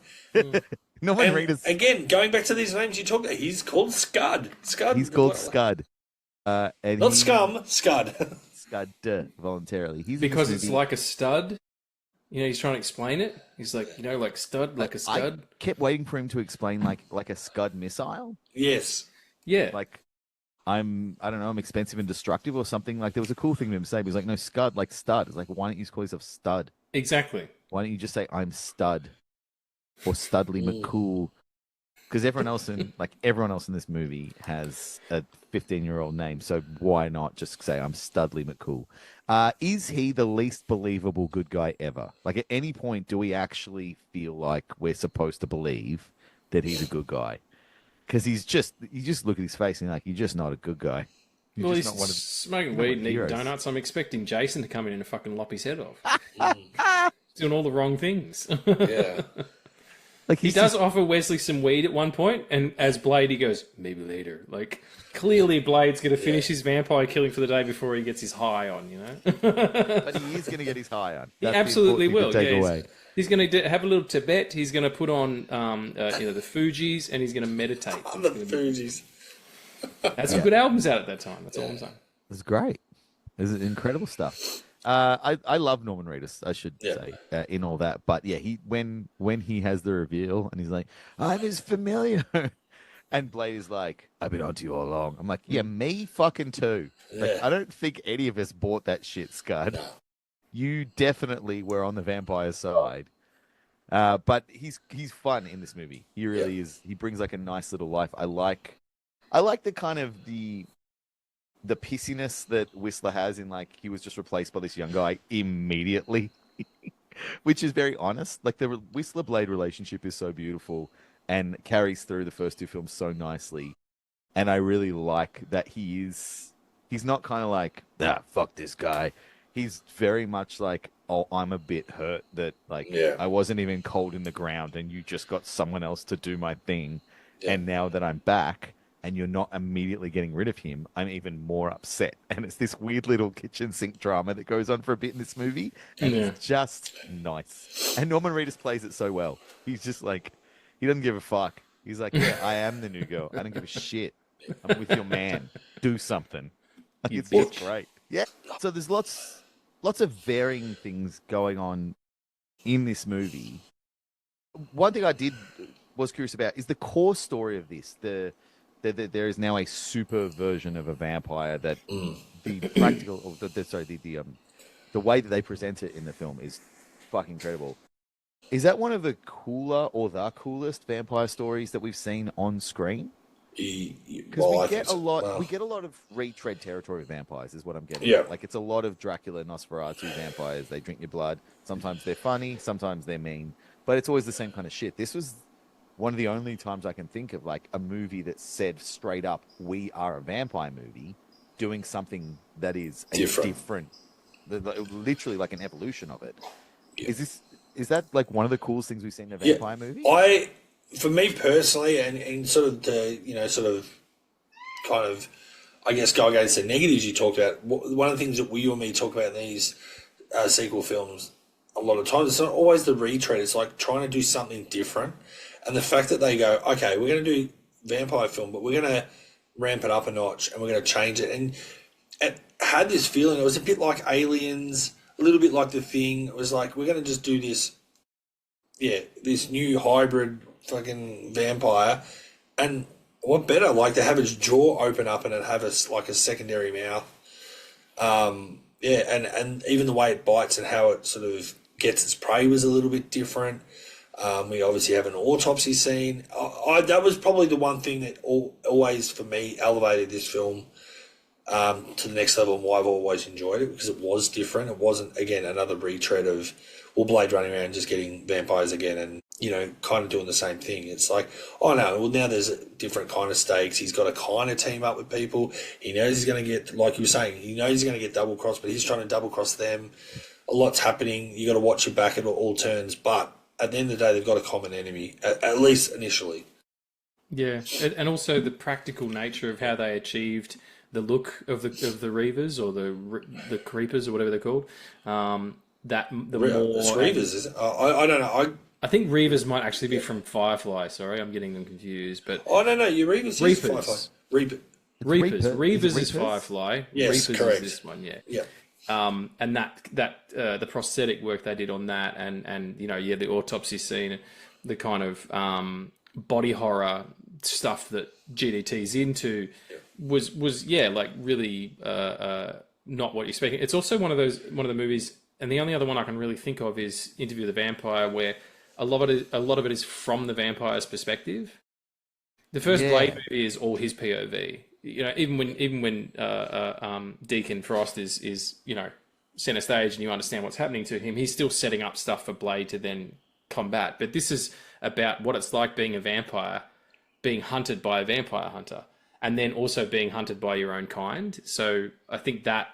Norman Reedus. Again, going back to these names you talked about, he's called Scud. He's called Scud. And not Scum, Scud. Scud voluntarily. Because it's like a stud. He's trying to explain it. He's like, like stud, like a stud. I kept waiting for him to explain like a Scud missile. Yes. Yeah. Like, I don't know, I'm expensive and destructive or something. Like, there was a cool thing to him to say. He was like, no, Scud, like stud. It's like, why don't you just call yourself Stud? Exactly. Why don't you just say, I'm Stud? Or Studley McCool? Because everyone else in this movie has a 15-year-old name. So why not just say, I'm Studley McCool? Is he the least believable good guy ever? Like, at any point, do we actually feel like we're supposed to believe that he's a good guy? Because you just look at his face and you're just not a good guy. He's smoking weed and eating donuts. I'm expecting Jason to come in and fucking lop his head off. He's doing all the wrong things. Yeah. Like he does offer Wesley some weed at one point, and as Blade, he goes, maybe later. Like, clearly Blade's going to finish his vampire killing for the day before he gets his high on, But he is going to get his high on. He absolutely will. He's going to have a little Tibet. He's going to put on the Fugees, and he's going to meditate. The Fugees. Had some good albums out at that time. That's all I'm saying. It's great. It's incredible stuff. I love Norman Reedus, I should say, in all that. But yeah, when he has the reveal and he's like, I'm his familiar. And Blade is like, I've been onto you all along. I'm like, yeah, me fucking too. Like, I don't think any of us bought that shit, Scud. No. You definitely were on the vampire side. But he's fun in this movie. He really is. He brings like a nice little life. I like the kind of the pissiness that Whistler has in, like, he was just replaced by this young guy immediately, which is very honest. Like, the Whistler Blade relationship is so beautiful and carries through the first two films so nicely. And I really like that he's not kind of like, fuck this guy. He's very much like, oh, I'm a bit hurt that, like, I wasn't even cold in the ground and you just got someone else to do my thing. Yeah. And now that I'm back and you're not immediately getting rid of him, I'm even more upset. And it's this weird little kitchen sink drama that goes on for a bit in this movie. And it's just nice. And Norman Reedus plays it so well. He's just like, he doesn't give a fuck. He's like, yeah, I am the new girl. I don't give a shit. I'm with your man. Do something. Like, it's just great. Yeah. So there's lots of varying things going on in this movie. One thing I was curious about is the core story of this. There is now a super version of a vampire that the practical, or the way that they present it in the film is fucking incredible. Is that one of the cooler or the coolest vampire stories that we've seen on screen? Because we get a lot of retread territory of vampires, is what I'm getting. Yeah. Like it's a lot of Dracula, Nosferatu vampires. They drink your blood. Sometimes they're funny, sometimes they're mean, but it's always the same kind of shit. This was one of the only times I can think of like a movie that said straight up, "We are a vampire movie," doing something that is different, literally like an evolution of it. Yeah. Is that like one of the coolest things we've seen in a vampire movie? For me personally, and sort of kind of, I guess, go against the negatives you talked about. One of the things that you and me talk about in these sequel films a lot of times, it's not always the retread. It's like trying to do something different. And the fact that they go, okay, we're going to do vampire film, but we're going to ramp it up a notch and we're going to change it. And it had this feeling, it was a bit like Aliens, a little bit like The Thing. It was like, we're going to just do this, this new hybrid fucking vampire. And what better, like to have its jaw open up and it have a secondary mouth. And even the way it bites and how it sort of gets its prey was a little bit different. We obviously have an autopsy scene. That was probably the one thing that always, for me, elevated this film to the next level and why I've always enjoyed it, because it was different. It wasn't, again, another retread of Blade running around just getting vampires again and, kind of doing the same thing. It's like, oh, no, well, now there's a different kind of stakes. He's got to kind of team up with people. He knows he's going to get, like you were saying, he knows he's going to get double-crossed, but he's trying to double-cross them. A lot's happening. You got to watch your back at all turns, but at the end of the day, they've got a common enemy, at least initially. Yeah, and also the practical nature of how they achieved the look of the Reavers or the Creepers or whatever they're called. It's Reavers, is it? I don't know. I think Reavers might actually be from Firefly. Sorry, I'm getting them confused. But no, your Reavers is Firefly. Reavers is Firefly. Yes, Reapers correct. is this one, yeah. Yeah. And that the prosthetic work they did on that, and the autopsy scene, the kind of body horror stuff that GDT's into was like really not what you're expecting. It's also one of the movies, and the only other one I can really think of is Interview with the Vampire, where a lot of it is from the vampire's perspective. The first Blade movie is all his POV. Even when Deacon Frost is center stage and you understand what's happening to him, he's still setting up stuff for Blade to then combat. But this is about what it's like being a vampire, being hunted by a vampire hunter, and then also being hunted by your own kind. So I think that's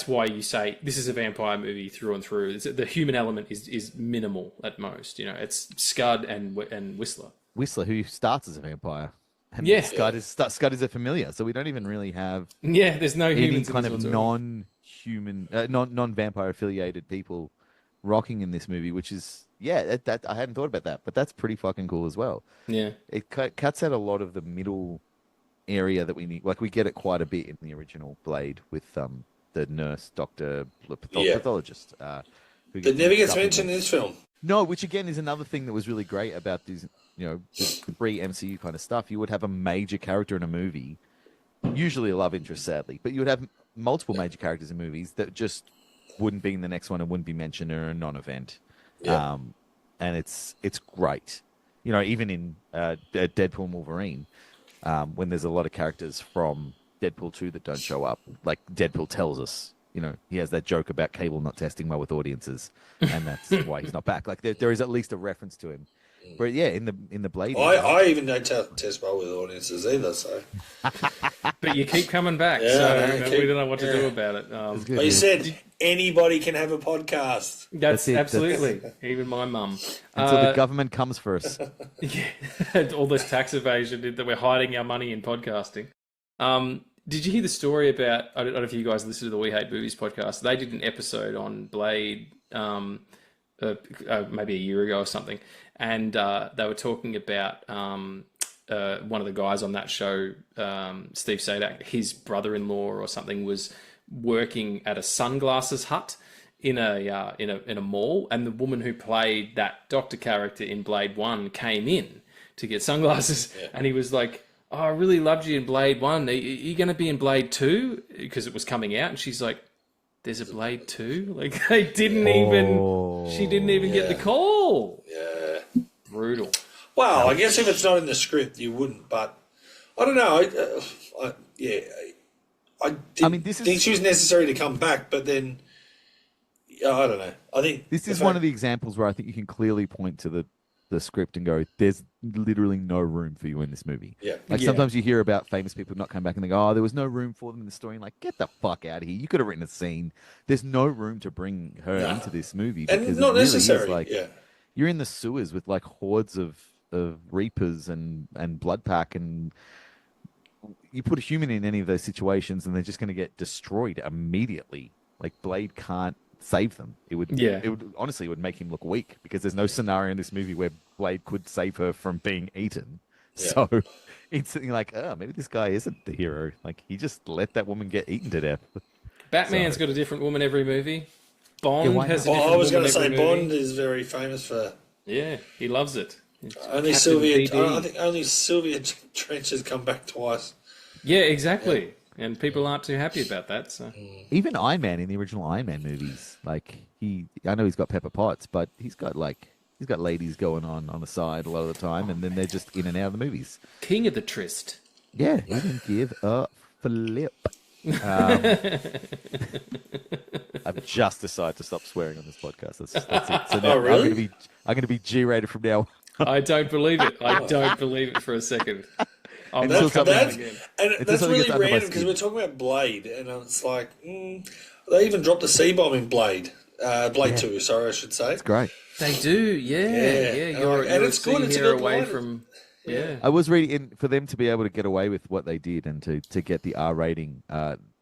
why you say this is a vampire movie through and through. The human element is minimal at most. It's Scud and Whistler. Whistler, who starts as a vampire. And Scud is a familiar, so we don't even really have there's no any kind of non-human, non-vampire affiliated people rocking in this movie, which is that I hadn't thought about that, but that's pretty fucking cool as well. Yeah, it cuts out a lot of the middle area that we need. Like we get it quite a bit in the original Blade with the nurse, doctor, pathologist, that never gets mentioned in this film. No, which again is another thing that was really great about these, the pre-MCU kind of stuff. You would have a major character in a movie, usually a love interest, sadly, but you would have multiple major characters in movies that just wouldn't be in the next one and wouldn't be mentioned or a non-event. Yeah. And it's great. Even in Deadpool and Wolverine, when there's a lot of characters from Deadpool 2 that don't show up, like Deadpool tells us, he has that joke about Cable not testing well with audiences, and that's why he's not back. Like there is at least a reference to him. But in the Blade, I even don't test well with audiences either. So, but you keep coming back, so we don't know what to do about it. But you said anybody can have a podcast. That's absolutely, even my mum. Until the government comes for us. All this tax evasion that we're hiding our money in podcasting. Did you hear the story about, I don't know if you guys listen to the We Hate Movies podcast, they did an episode on Blade maybe a year ago or something, and they were talking about one of the guys on that show, Steve Sadak, his brother-in-law or something was working at a sunglasses hut in a mall, and the woman who played that doctor character in Blade 1 came in to get sunglasses, and he was like, "Oh, I really loved you in Blade 1. Are you going to be in Blade 2?" Because it was coming out. And she's like, "There's a Blade 2?" Like, she didn't even get the call. Yeah. Brutal. Well, I guess if it's not in the script, you wouldn't. But I don't know. I didn't think she was necessary to come back, but then I don't know. I think this is one of the examples where I think you can clearly point to the script and go, "There's literally no room for you in this movie." Yeah. Like sometimes you hear about famous people not coming back and they go, "Oh, there was no room for them in the story." And like, get the fuck out of here! You could have written a scene. There's no room to bring her into this movie because and not it really necessary. is like you're in the sewers with like hordes of reapers and blood pack, and you put a human in any of those situations and they're just going to get destroyed immediately. Like Blade can't save them. It would honestly it would make him look weak because there's no scenario in this movie where Blade could save her from being eaten. So instantly like, oh, maybe this guy isn't the hero. Like he just let that woman get eaten to death. Batman's got a different woman every movie. Bond has a different woman. I was going to say movie. Bond is very famous for. Yeah, he loves it. Only Sylvia. I think only Sylvia Trench has come back twice. Yeah, exactly. Yeah. And people aren't too happy about that. So even Iron Man in the original Iron Man movies, like I know he's got Pepper Potts, but he's got ladies going on the side a lot of the time, and then they're just in and out of the movies. King of the Tryst. Yeah, he didn't give a flip. I've just decided to stop swearing on this podcast. That's it. So now really? I'm going to be G-rated from now on. I don't believe it. I don't believe it for a second. That's really random because we're talking about Blade, and it's like they even dropped the C-bomb in Blade. Blade 2, sorry, I should say. It's great. They do, yeah. You're it's good. It's a good away line. from. Yeah. I was reading for them to be able to get away with what they did and to get the R rating.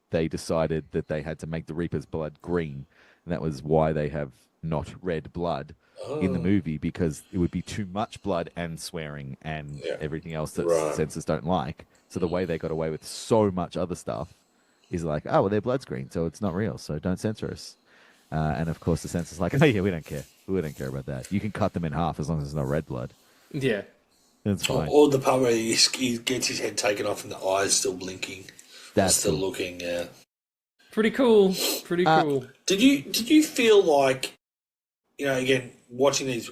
They decided that they had to make the Reaper's blood green, and that was why they have not red blood in the movie, because it would be too much blood and swearing and everything else that censors don't like. So the way they got away with so much other stuff is like, oh, well, their blood's green, so it's not real, so don't censor us. And of course the censor's like, oh yeah, we don't care. We don't care about that. You can cut them in half as long as there's no red blood. Yeah. That's fine. Or the part where he gets his head taken off and the eyes still blinking. That's still looking, Pretty cool. Pretty cool. Did you feel like, again, watching these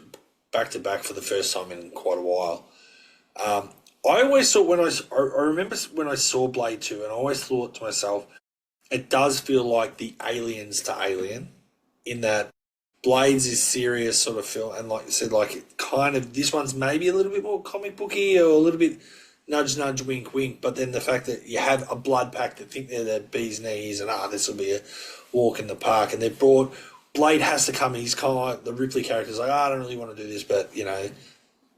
back to back for the first time in quite a while, I always thought I remember when I saw Blade 2, and I always thought to myself, it does feel like the Aliens to Alien, in that Blades is serious sort of film, and like you said, like it kind of, this one's maybe a little bit more comic booky or a little bit nudge, nudge, wink, wink, but then the fact that you have a blood pack that think they're the bee's knees and this will be a walk in the park, and they've brought, Blade has to come, he's kind of like the Ripley character's like, I don't really want to do this, but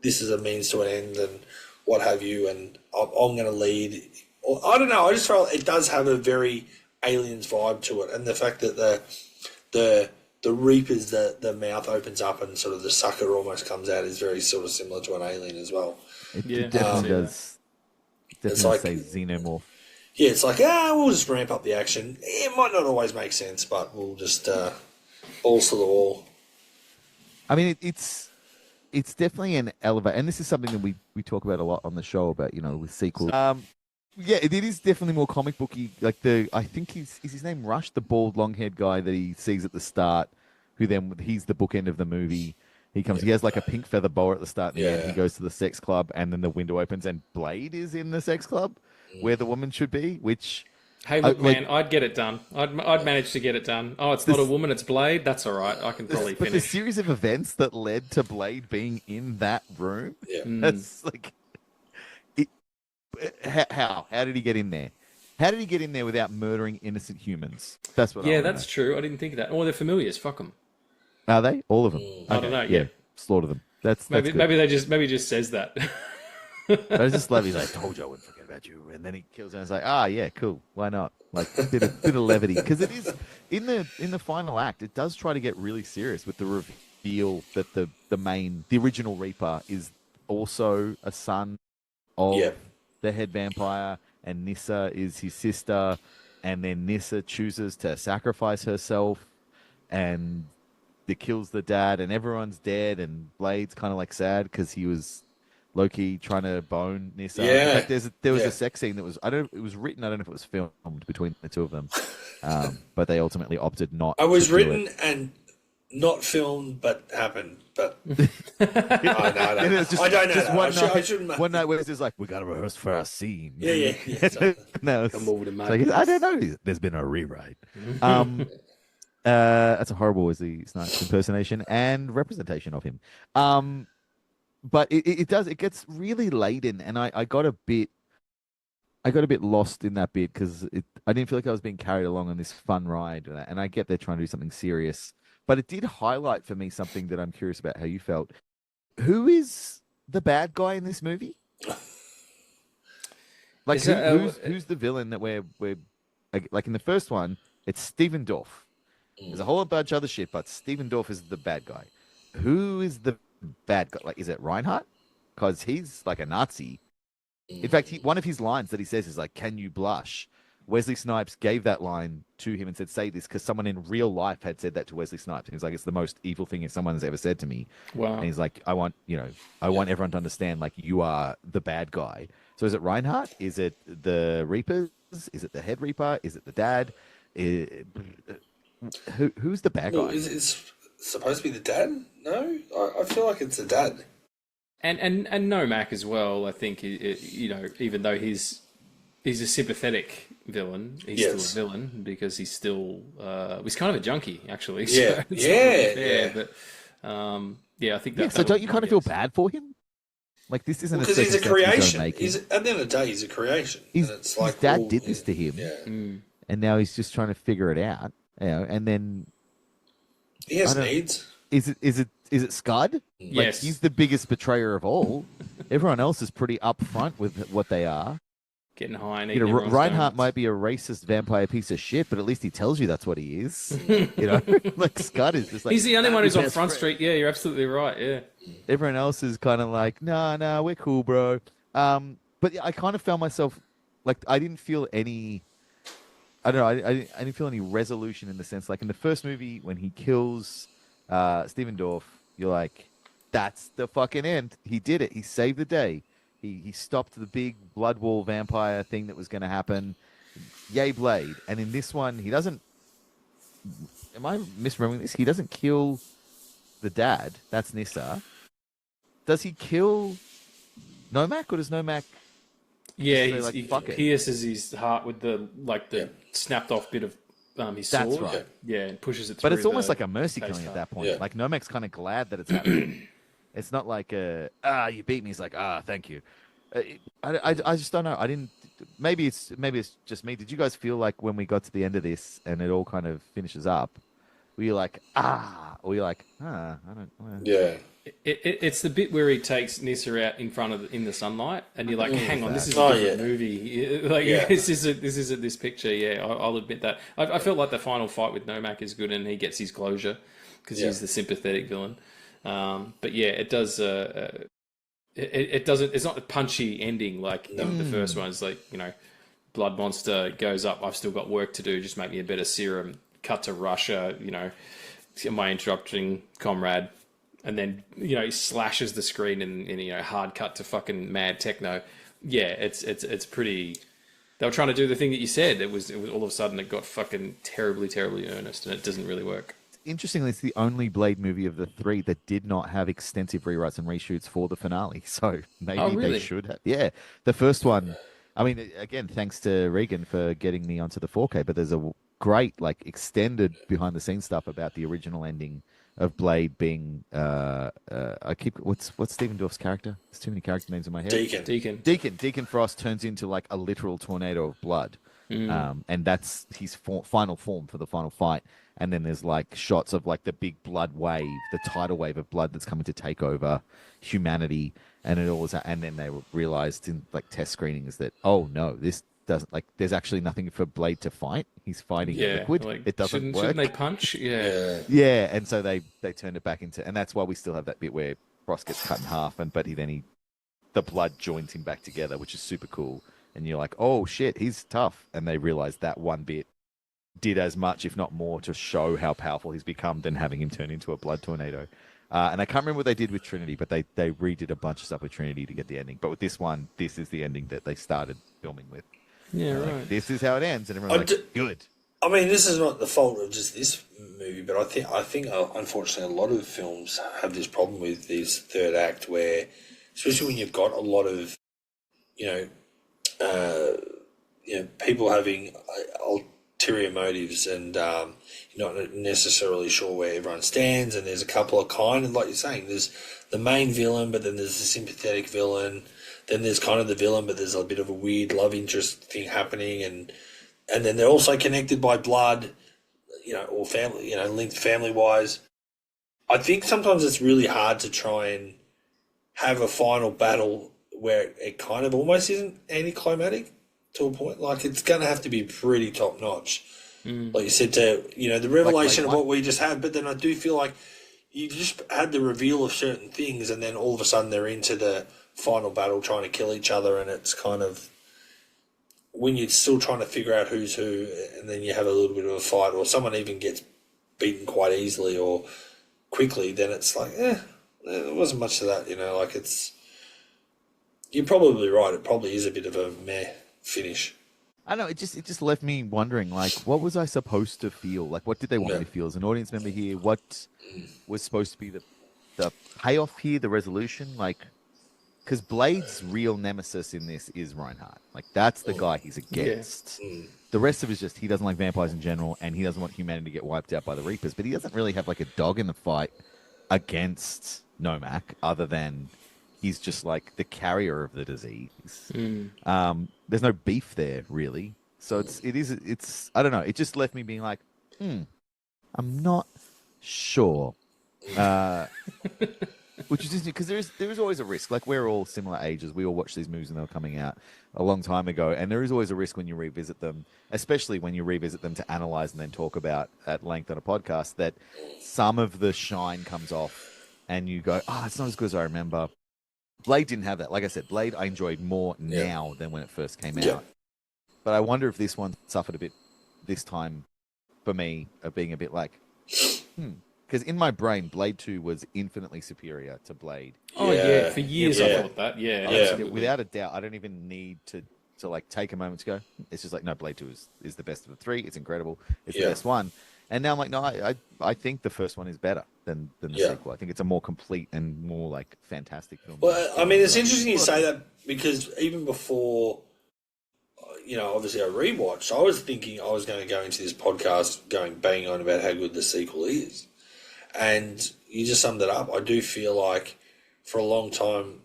this is a means to an end and what have you, and I'm going to lead. Or, I don't know, I just felt it does have a very Aliens vibe to it, and the fact that the Reapers, the mouth opens up and sort of the sucker almost comes out is very sort of similar to an alien as well. It definitely does. It's like say xenomorph. Yeah, it's like, we'll just ramp up the action. It might not always make sense, but we'll just balls to the wall. I mean, it's definitely an elevate, and this is something that we talk about a lot on the show about, with sequels. Yeah, it is definitely more comic booky. Like I think is his name Rush, the bald, long-haired guy that he sees at the start, who then he's the bookend of the movie. He comes. He has like a pink feather boa at the start. And the end. He goes to the sex club, and then the window opens, and Blade is in the sex club where the woman should be. Which, hey, look, man, I'd get it done. I'd manage to get it done. Oh, it's not a woman; it's Blade. That's all right. I can probably finish. But the series of events that led to Blade being in that room, that's like, how did he get in there? How did he get in there without murdering innocent humans? That's what. Yeah, that's true. I didn't think of that. Or they're familiars. Fuck them. Are they? All of them? I don't know. Yeah, slaughter them. That's maybe he just says that. I just love. He's like, told you I wouldn't forget about you, and then he kills her. And it's like, yeah, cool. Why not? Like bit of levity, because it is in the final act. It does try to get really serious with the reveal that the original Reaper is also a son of the head vampire, and Nyssa is his sister, and then Nyssa chooses to sacrifice herself, and it kills the dad, and everyone's dead, and Blade's kind of like sad because he was low-key trying to bone Nyssa. Yeah. In fact, there was a sex scene that was, it was written, I don't know if it was filmed between the two of them, but they ultimately opted not. It was written and not filmed, but happened. But I And it was I don't know. just That. I shouldn't. one night where it's just like, we got to rehearse for our scene. Yeah. No, it's Come over to like, I don't know. There's been a rewrite. That's a horrible Wesley Snipes impersonation and representation of him. But it gets really laden, and I got a bit lost in that bit because I didn't feel like I was being carried along on this fun ride, and I get they're trying to do something serious, but it did highlight for me something that I'm curious about how you felt. Who is the bad guy in this movie? Like who's the villain that we're like in the first one? It's Stephen Dorff. There's a whole bunch of other shit, but Stephen Dorff is the bad guy. Who is the bad guy? Like, is it Reinhardt? Because he's like a Nazi. In fact, one of his lines that he says is like, "Can you blush?" Wesley Snipes gave that line to him and said, "Say this," because someone in real life had said that to Wesley Snipes. And he's like, "It's the most evil thing someone has ever said to me." Wow. And he's like, "I want everyone to understand, like, you are the bad guy." So is it Reinhardt? Is it the Reapers? Is it the head Reaper? Is it the dad? Who's the bad guy? It's supposed to be the dad? No, I feel like it's the dad. And Nomak as well. I think even though he's a sympathetic villain, he's still a villain because he's still he's kind of a junkie actually. So Yeah, it's not really fair, yeah. But I think that. So don't you kind of feel bad for him? Like, this isn't Because he's a creation. At the end of the day, he's a creation. His dad did this to him, Yeah. and now he's just trying to figure it out. And then He has needs. Is it Scud? Like, Yes. he's the biggest betrayer of all. Everyone else is pretty upfront with what they are. Getting high and Reinhardt might be a racist vampire piece of shit, but at least he tells you that's what he is. Like, Scud is just like, he's the only one who's on best Front friend. Street. Yeah, you're absolutely right. Yeah. Everyone else is kind of like, nah, we're cool, bro. But I kind of found myself like, I didn't feel any. I don't know. I didn't feel any resolution in the sense, like in the first movie when he kills Stephen Dorff, you're like, that's the fucking end. He did it. He saved the day. He stopped the big blood wall vampire thing that was going to happen. Yay, Blade. And in this one, he doesn't. Am I misremembering this? He doesn't kill the dad. That's Nissa. Does he kill Nomak, or does Nomak? Yeah, he pierces his heart with the snapped off bit of his sword. That's right. Yeah, and pushes it through. But it's almost like a mercy killing face at that point. Yeah. Like, Nomak's kind of glad that it's happening. It's not like you beat me. He's like, thank you. I just don't know. I didn't. Maybe it's just me. Did you guys feel like when we got to the end of this and it all kind of finishes up, were you like, or were you like, I don't. Yeah. It's the bit where he takes Nissa out in the sunlight, and you're like, "Hang on, this is Oh, a different yeah. movie. Like, Yeah. this isn't this picture." Yeah, I'll admit that. I felt like the final fight with Nomak is good, and he gets his closure because he's the sympathetic villain. But yeah, it does. It doesn't. It's not a punchy ending like the first one. It's like, blood monster goes up. I've still got work to do. Just make me a better serum. Cut to Russia. My interrupting comrade. And then, he slashes the screen and hard cut to fucking mad techno. Yeah, it's pretty. They were trying to do the thing that you said. It was all of a sudden it got fucking terribly, terribly earnest, and it doesn't really work. Interestingly, it's the only Blade movie of the three that did not have extensive rewrites and reshoots for the finale. So maybe they should have. Yeah, the first one. I mean, again, thanks to Regan for getting me onto the 4K. But there's a great extended behind the scenes stuff about the original ending of Blade being what's Stephen Dorff's character? There's too many character names in my head. Deacon Frost turns into a literal tornado of blood, and that's his final form for the final fight. And then there's shots of the big blood wave, the tidal wave of blood that's coming to take over humanity, and it all was. And then they realized in test screenings that, oh no, this doesn't there's actually nothing for Blade to fight. He's fighting a liquid. It doesn't work. Shouldn't they punch? Yeah. Yeah, and so they turned it back into, and that's why we still have that bit where Frost gets cut in half, but the blood joins him back together, which is super cool. And you're like, oh shit, he's tough. And they realized that one bit did as much, if not more, to show how powerful he's become than having him turn into a blood tornado. And I can't remember what they did with Trinity, but they redid a bunch of stuff with Trinity to get the ending. But with this one, this is the ending that they started filming with. Yeah, right. This is how it ends, and everyone's good. I mean, this is not the fault of just this movie, but I think unfortunately a lot of films have this problem with this third act where, especially when you've got a lot of, people having ulterior motives and you're not necessarily sure where everyone stands, and there's a couple of and like you're saying, there's the main villain, but then there's the sympathetic villain, then there's kind of the villain, but there's a bit of a weird love interest thing happening, and then they're also connected by blood, or family, linked family-wise. I think sometimes it's really hard to try and have a final battle where it kind of almost isn't anticlimactic to a point. Like, it's going to have to be pretty top-notch. Like you said, the revelation of what we just had, but then I do feel like you just had the reveal of certain things, and then all of a sudden they're into the final battle trying to kill each other, and it's kind of when you're still trying to figure out who's who, and then you have a little bit of a fight, or someone even gets beaten quite easily or quickly, then it's like, there wasn't much to that, like it's... You're probably right, it probably is a bit of a meh finish. I don't know, it just left me wondering, like, what was I supposed to feel? Like, what did they want me to feel as an audience member here? What was supposed to be the payoff here, the resolution? Like, because Blade's real nemesis in this is Reinhardt. Like, that's the guy he's against. Yeah. The rest of it is just he doesn't like vampires in general, and he doesn't want humanity to get wiped out by the Reapers, but he doesn't really have, like, a dog in the fight against Nomak, other than he's just, like, the carrier of the disease. There's no beef there, really. So it's I don't know. It just left me being like, I'm not sure. Which is interesting, because there is always a risk. Like, we're all similar ages. We all watched these movies when they were coming out a long time ago. And there is always a risk when you revisit them, especially when you revisit them to analyze and then talk about at length on a podcast, that some of the shine comes off and you go, it's not as good as I remember. Blade didn't have that. Like I said, Blade I enjoyed more now than when it first came out. But I wonder if this one suffered a bit this time for me of being a bit like, Because in my brain, Blade 2 was infinitely superior to Blade. Oh, yeah. For years I thought that. Yeah. Without a doubt, I don't even need to like take a moment to go. It's just like, no, Blade 2 is the best of the three. It's incredible. It's the best one. And now I'm like, no, I think the first one is better than the sequel. I think it's a more complete and more like fantastic film. Well, I mean, it's interesting you say that, because even before, obviously I rewatched, I was thinking I was going to go into this podcast banging on about how good the sequel is. And you just summed it up. I do feel like for a long time,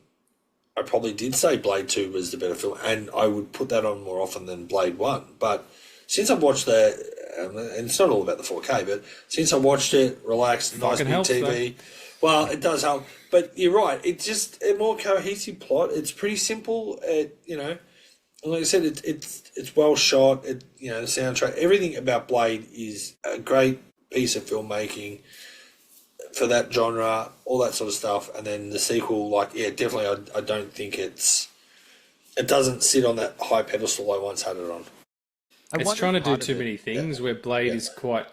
I probably did say Blade 2 was the better film, and I would put that on more often than Blade 1. But since I've watched and it's not all about the 4K, but since I watched it, relaxed, nice big TV, well, it does help. But you're right, it's just a more cohesive plot. It's pretty simple. And like I said, it's well shot. The soundtrack, everything about Blade is a great piece of filmmaking for that genre, all that sort of stuff. And then the sequel, definitely, I don't think it doesn't sit on that high pedestal I once had it on. It's trying to do too many things where Blade is quite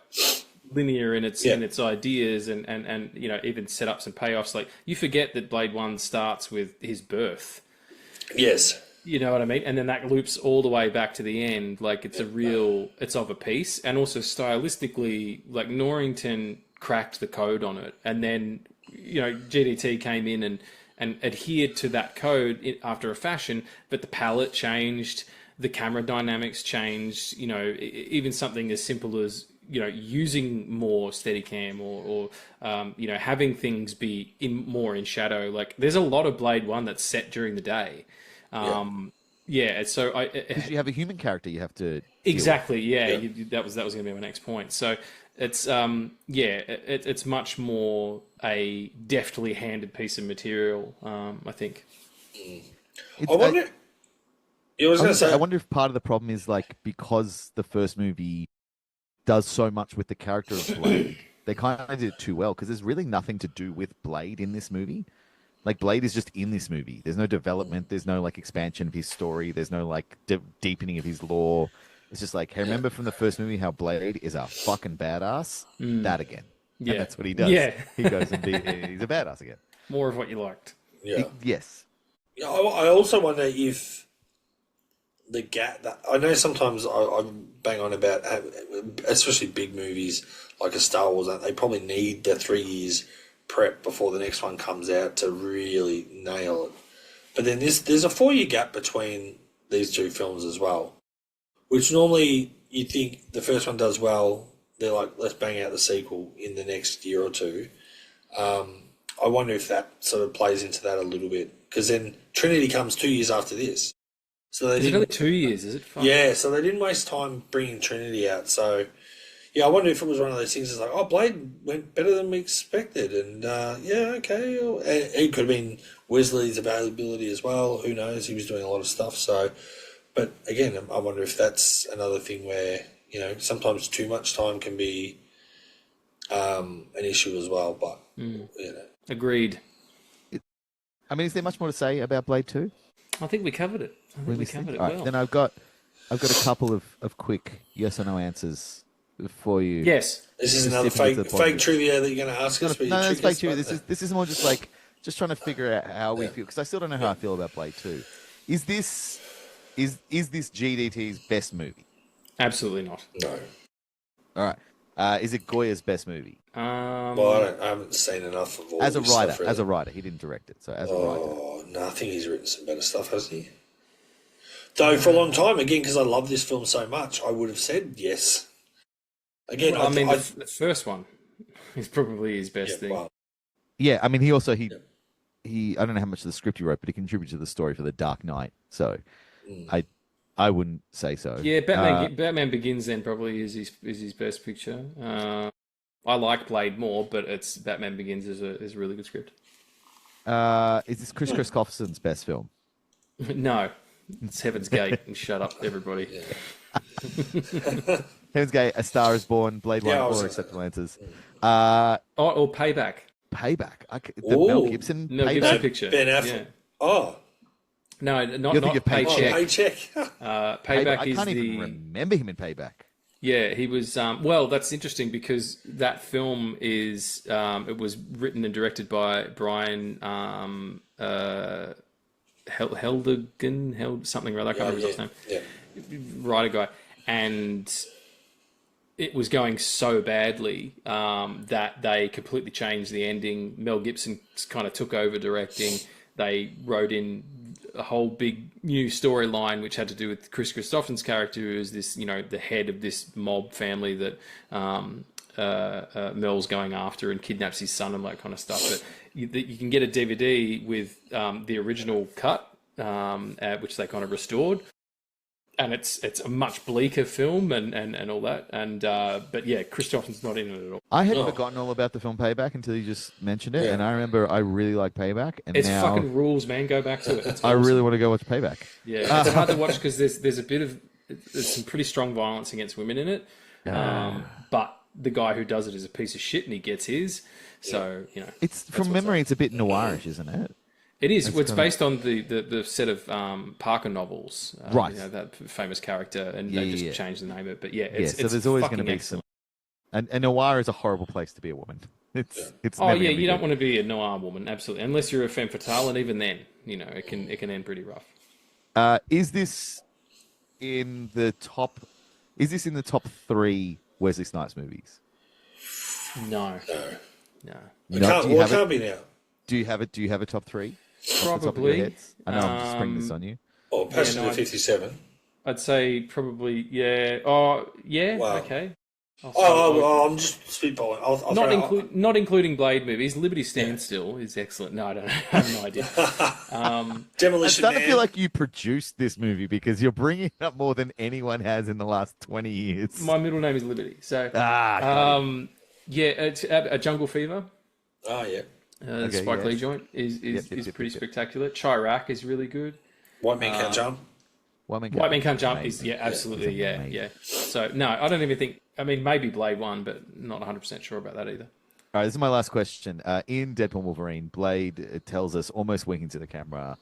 linear in its ideas and even setups and payoffs. Like, you forget that Blade 1 starts with his birth. Yes. You know what I mean? And then that loops all the way back to the end. Like, it's it's of a piece. And also stylistically, like, Norrington cracked the code on it. And then, GDT came in and adhered to that code after a fashion, but the palette changed, the camera dynamics changed, even something as simple as, using more Steadicam or having things be more in shadow. Like, there's a lot of Blade 1 that's set during the day. So because you have a human character you have to exactly that was going to be my next point. So it's it's much more a deftly handed piece of material, I think. I wonder if part of the problem is, like, because the first movie does so much with the character of Blade, they kind of did it too well, because there's really nothing to do with Blade in this movie. Like, Blade is just in this movie. There's no development. There's no, like, expansion of his story. There's no, like, deepening of his lore. It's just like, hey, remember from the first movie how Blade is a fucking badass? That again. Yeah. And that's what he does. Yeah. He goes and he's a badass again. More of what you liked. Yeah. Yes. I also wonder if the gap that I know sometimes I bang on about, especially big movies like a Star Wars, they probably need the 3 years prep before the next one comes out to really nail it. But then there's a 4 year gap between these two films as well, which normally you think the first one does well, they're like, let's bang out the sequel in the next year or two. I wonder if that sort of plays into that a little bit, because then Trinity comes 2 years after this. So Is it only 2 years? Is it? Fuck. Yeah, so they didn't waste time bringing Trinity out. So, yeah, I wonder if it was one of those things that's like, oh, Blade went better than we expected. And, yeah, okay. It could have been Wesley's availability as well. Who knows? He was doing a lot of stuff. So, but again, I wonder if that's another thing where, you know, sometimes too much time can be an issue as well. But, you know. Agreed. I mean, is there much more to say about Blade 2? I think we covered it. I think we covered it All right, well. then I've got a couple of quick yes or no answers for you. Yes. This is Just another dipping into the fake positive. trivia that you're going to ask us. No, it's fake trivia. This is more just like trying to figure out how we feel, because I still don't know how I feel about Blade 2. Is this GDT's best movie? Absolutely not. No. All right. Is it Goya's best movie? Well, I haven't seen enough of all As a this writer, stuff, really. as a writer, he didn't direct it. So as a writer, Oh, no, I think he's written some better stuff, hasn't he? Though for a long time, again, because I love this film so much, I would have said yes. Again, Well, I mean, the first one is probably his best thing. Well, yeah. I mean, he also he I don't know how much of the script he wrote, but he contributed to the story for The Dark Knight. So I wouldn't say so. Yeah, Batman Begins then probably is his best picture. I like Blade more, but it's Batman Begins is a really good script. Is this Kristofferson's best film? No, it's Heaven's Gate. And shut up, everybody. Heaven's Gate, A Star Is Born, Blade Yeah, I One, was or gonna Acceptable Answers. Or Payback. Payback. The Mel Gibson Mel Payback. Gibson picture. Ben Affleck. Yeah. Oh, No, You're not thinking Paycheck. paycheck. Payback I is can't the. even remember him in Payback. Yeah, he was. Well, that's interesting because that film is. It was written and directed by Brian Heldergen, something or other. I can't remember his last name. Yeah. Writer guy, and it was going so badly that they completely changed the ending. Mel Gibson kind of took over directing. They wrote in a whole big new storyline which had to do with Kris Kristofferson's character, who is this, the head of this mob family that Mel's going after and kidnaps his son and that kind of stuff. But you can get a DVD with the original cut, which they kind of restored. And it's a much bleaker film and all that. And but yeah, Kristofferson's not in it at all. I had forgotten all about the film Payback until you just mentioned it, and I remember I really like Payback. And It's now fucking rules, man. Go back to it. It's I awesome. really want to go watch Payback. Yeah, it's hard to watch because there's a bit of there's some pretty strong violence against women in it. But the guy who does it is a piece of shit, and he gets his. So It's from memory. It's a bit noirish, isn't it? it is. It's based on the set of Parker novels, Right. That famous character, and Yeah, they just yeah. changed the name of it. But yeah, Yeah. it's So there's always going to be some. And noir is a horrible place to be a woman. It's Oh never yeah, gonna be you don't good. want to be a noir woman, absolutely, unless you're a femme fatale, and even then, it can end pretty rough. Is this in the top? Is this in the top 3 Wesley Snipes movies? No. It No, can't be now. Do you have a top 3? Probably. I know I'm just springing this on you. Oh, Passenger 57. I'd say probably, yeah. Oh, yeah, Wow. okay. I'm just spitballing. I'll Not including Blade movies. Liberty Standstill is excellent. No, I don't know. I have no idea. I'm Demolition starting Man. to feel like you produced this movie because you're bringing it up more than anyone has in the last 20 years. My middle name is Liberty. So, got it. yeah, it's a Jungle Fever. Oh, yeah. The Spike Lee joint is pretty spectacular. Chirac is really good. White Man Can't Jump. White Man Can't Jump is, amazing. absolutely, It's yeah, amazing. yeah. So, no, I don't even think, maybe Blade 1, but not 100% sure about that either. All right, this is my last question. In Deadpool Wolverine, Blade tells us, almost winking to the camera,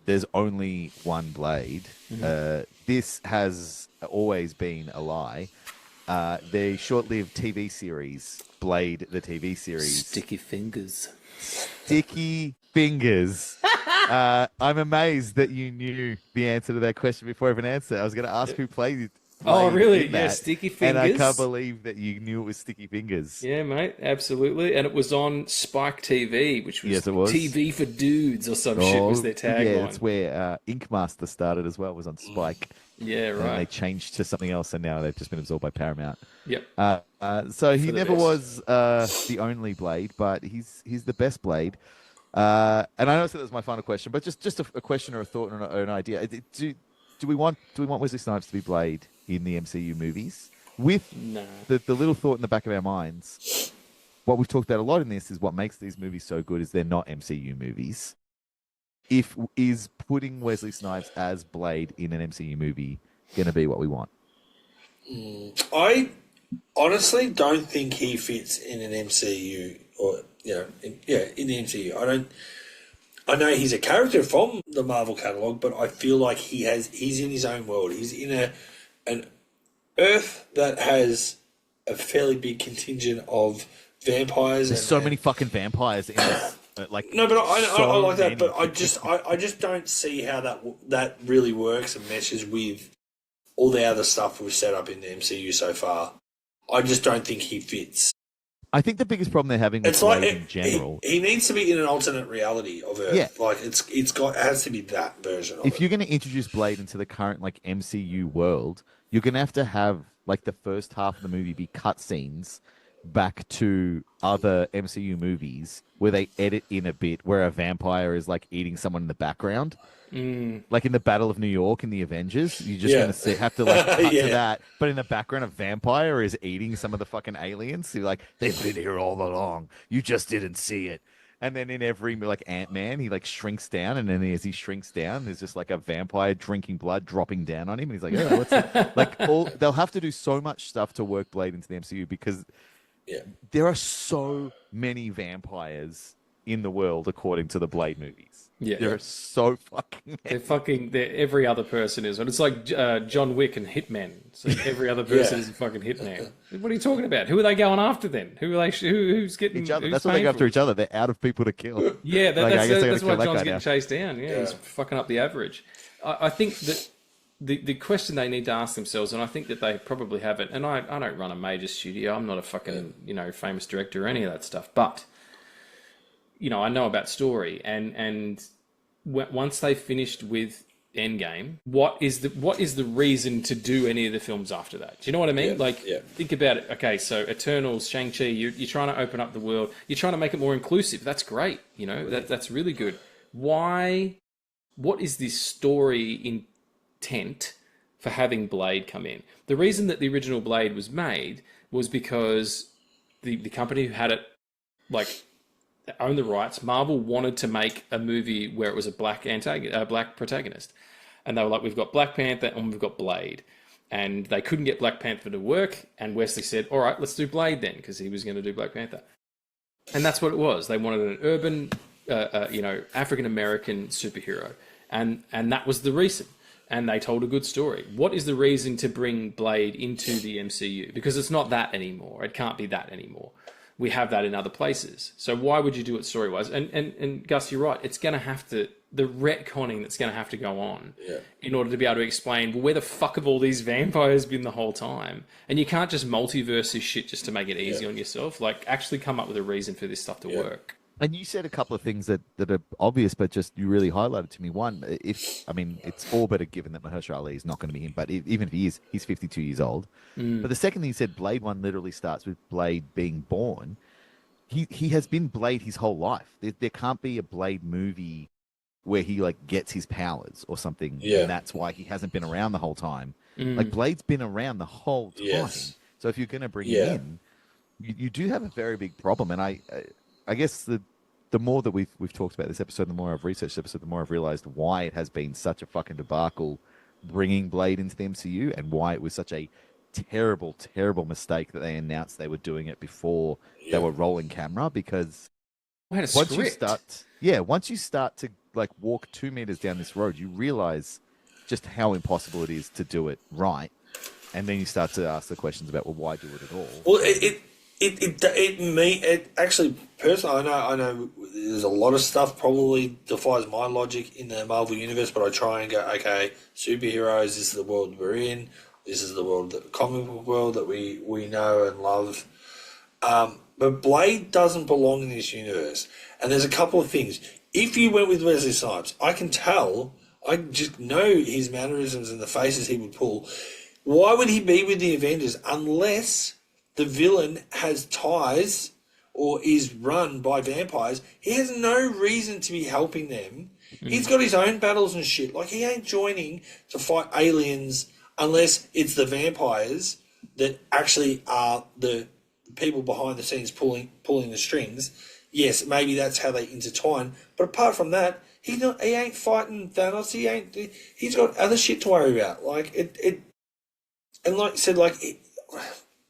there's only one Blade. This has always been a lie. The short-lived TV series, Blade, the TV series. Sticky fingers. Sticky Fingers I'm amazed that you knew the answer to that question before I even answered. I was going to ask who played Oh, really? in Yeah, that, Sticky and I Fingers. can't believe that you knew it was Sticky Fingers. Yeah, mate, absolutely. And it was on Spike TV, which was, Yes, it was. TV for dudes or some shit was their tagline. Yeah, it's where Ink Master started as well. Was on Spike. Yeah, And then they right. changed to something else, and now they've just been absorbed by Paramount. Yep. So he For the never best. was the only Blade, but he's the best Blade. And I know that was my final question, but just a question or a thought or an idea. Do we want Wesley Snipes to be Blade in the MCU movies? With No. the little thought in the back of our minds, what we've talked about a lot in this is what makes these movies so good is they're not MCU movies. Is putting Wesley Snipes as Blade in an MCU movie going to be what we want? I honestly don't think he fits in an MCU or in the MCU. I know he's a character from the Marvel catalog, but I feel like he's in his own world. He's in an Earth that has a fairly big contingent of vampires. There's so many fucking vampires in this. No, but I like that. But I many. just don't see how that really works and meshes with all the other stuff we've set up in the MCU so far. I just don't think he fits. I think the biggest problem they're having with It's like Blade in general. he needs to be in an alternate reality of Earth. Yeah. Like it has to be that version of If it. you're going to introduce Blade into the current MCU world, you're going to have the first half of the movie be cutscenes back to other MCU movies where they edit in a bit where a vampire is eating someone in the background. Like in the Battle of New York in the Avengers, you're just going to have to cut to that. But in the background, a vampire is eating some of the fucking aliens. You're they've been here all along. You just didn't see it. And then in every Ant-Man, he shrinks down, and then as he shrinks down, there's just a vampire drinking blood dropping down on him, and he's like, "Oh, what's that?" They'll have to do so much stuff to work Blade into the MCU because there are so many vampires in the world according to the Blade movies. Yeah. There are so fucking many. They're every other person is. And it's like John Wick and Hitman. So every other person is a fucking hitman. What are you talking about? Who are they going after then? Who's getting Each other. who's That's what they paying go for after it? each other. They're out of people to kill. Yeah, I guess they that's gotta why kill that John's guy getting now. chased down. Yeah, he's fucking up the average. I think that the question they need to ask themselves, and I think that they probably haven't, and I don't run a major studio. I'm not a fucking famous director or any of that stuff, but I know about story, and once they finished with Endgame, what is the reason to do any of the films after that? Do you know what I mean? Think about it. Okay, so Eternals, Shang-Chi, you're trying to open up the world. You're trying to make it more inclusive. That's great. That's really good. Why? What is this story intent for having Blade come in? The reason that the original Blade was made was because the company who had it, owned the rights. Marvel wanted to make a movie where it was a black protagonist, and they were like, "We've got Black Panther and we've got Blade," and they couldn't get Black Panther to work. And Wesley said, "All right, let's do Blade then," because he was going to do Black Panther, and that's what it was. They wanted an urban, African American superhero, and that was the reason. And they told a good story. What is the reason to bring Blade into the MCU? Because it's not that anymore. It can't be that anymore. We have that in other places. So why would you do it story-wise? And Gus, you're right. It's going to have to... The retconning that's going to have to go on in order to be able to explain, well, where the fuck have all these vampires been the whole time? And you can't just multiverse this shit just to make it easy on yourself. Actually come up with a reason for this stuff to work. And you said a couple of things that are obvious, but just you really highlighted to me. One, it's all better given that Mahershala Ali is not going to be him, but even if he is, he's 52 years old. But the second thing you said, Blade 1 literally starts with Blade being born. He has been Blade his whole life. There can't be a Blade movie where he gets his powers or something, and that's why he hasn't been around the whole time. Blade's been around the whole time. Yes. So if you're going to bring him in, you do have a very big problem. And I guess the more that we've talked about this episode, the more I've researched the episode, the more I've realized why it has been such a fucking debacle bringing Blade into the MCU and why it was such a terrible, terrible mistake that they announced they were doing it before they were rolling camera. Because once you start to walk 2 meters down this road, you realize just how impossible it is to do it right. And then you start to ask the questions about, well, why do it at all? Well, It actually personally, I know there's a lot of stuff probably defies my logic in the Marvel universe, but I try and go, okay, superheroes, this is the world we're in, this is the world, the comic book world that we know and love. But Blade doesn't belong in this universe, and there's a couple of things. If you went with Wesley Snipes, I can tell, I just know his mannerisms and the faces he would pull. Why would he be with the Avengers unless the villain has ties or is run by vampires? He has no reason to be helping them. He's got his own battles and shit. Like, he ain't joining to fight aliens unless it's the vampires that actually are the people behind the scenes pulling the strings. Yes, maybe that's how they intertwine. But apart from that, he ain't fighting Thanos. He's got other shit to worry about. Like, and like I said, like,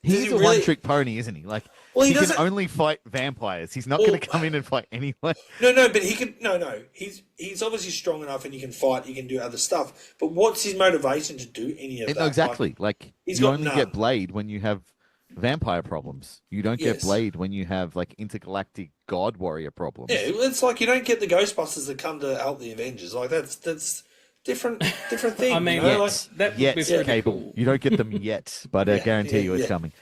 he's a one-trick pony, isn't he? Like, well, he can only fight vampires. He's not going to come in and fight anyone. No, but he can. No. He's obviously strong enough, and he can fight. He can do other stuff. But what's his motivation to do any of that? No, exactly. Like, he's you got only get Blade when you have vampire problems. You don't get Blade when you have like intergalactic god warrior problems. Yeah, it's like you don't get the Ghostbusters that come to help the Avengers. Like, that's different thing. I mean, you know? like, that yet, would be pretty Cable. cool. You don't get them yet, but I guarantee you it's coming.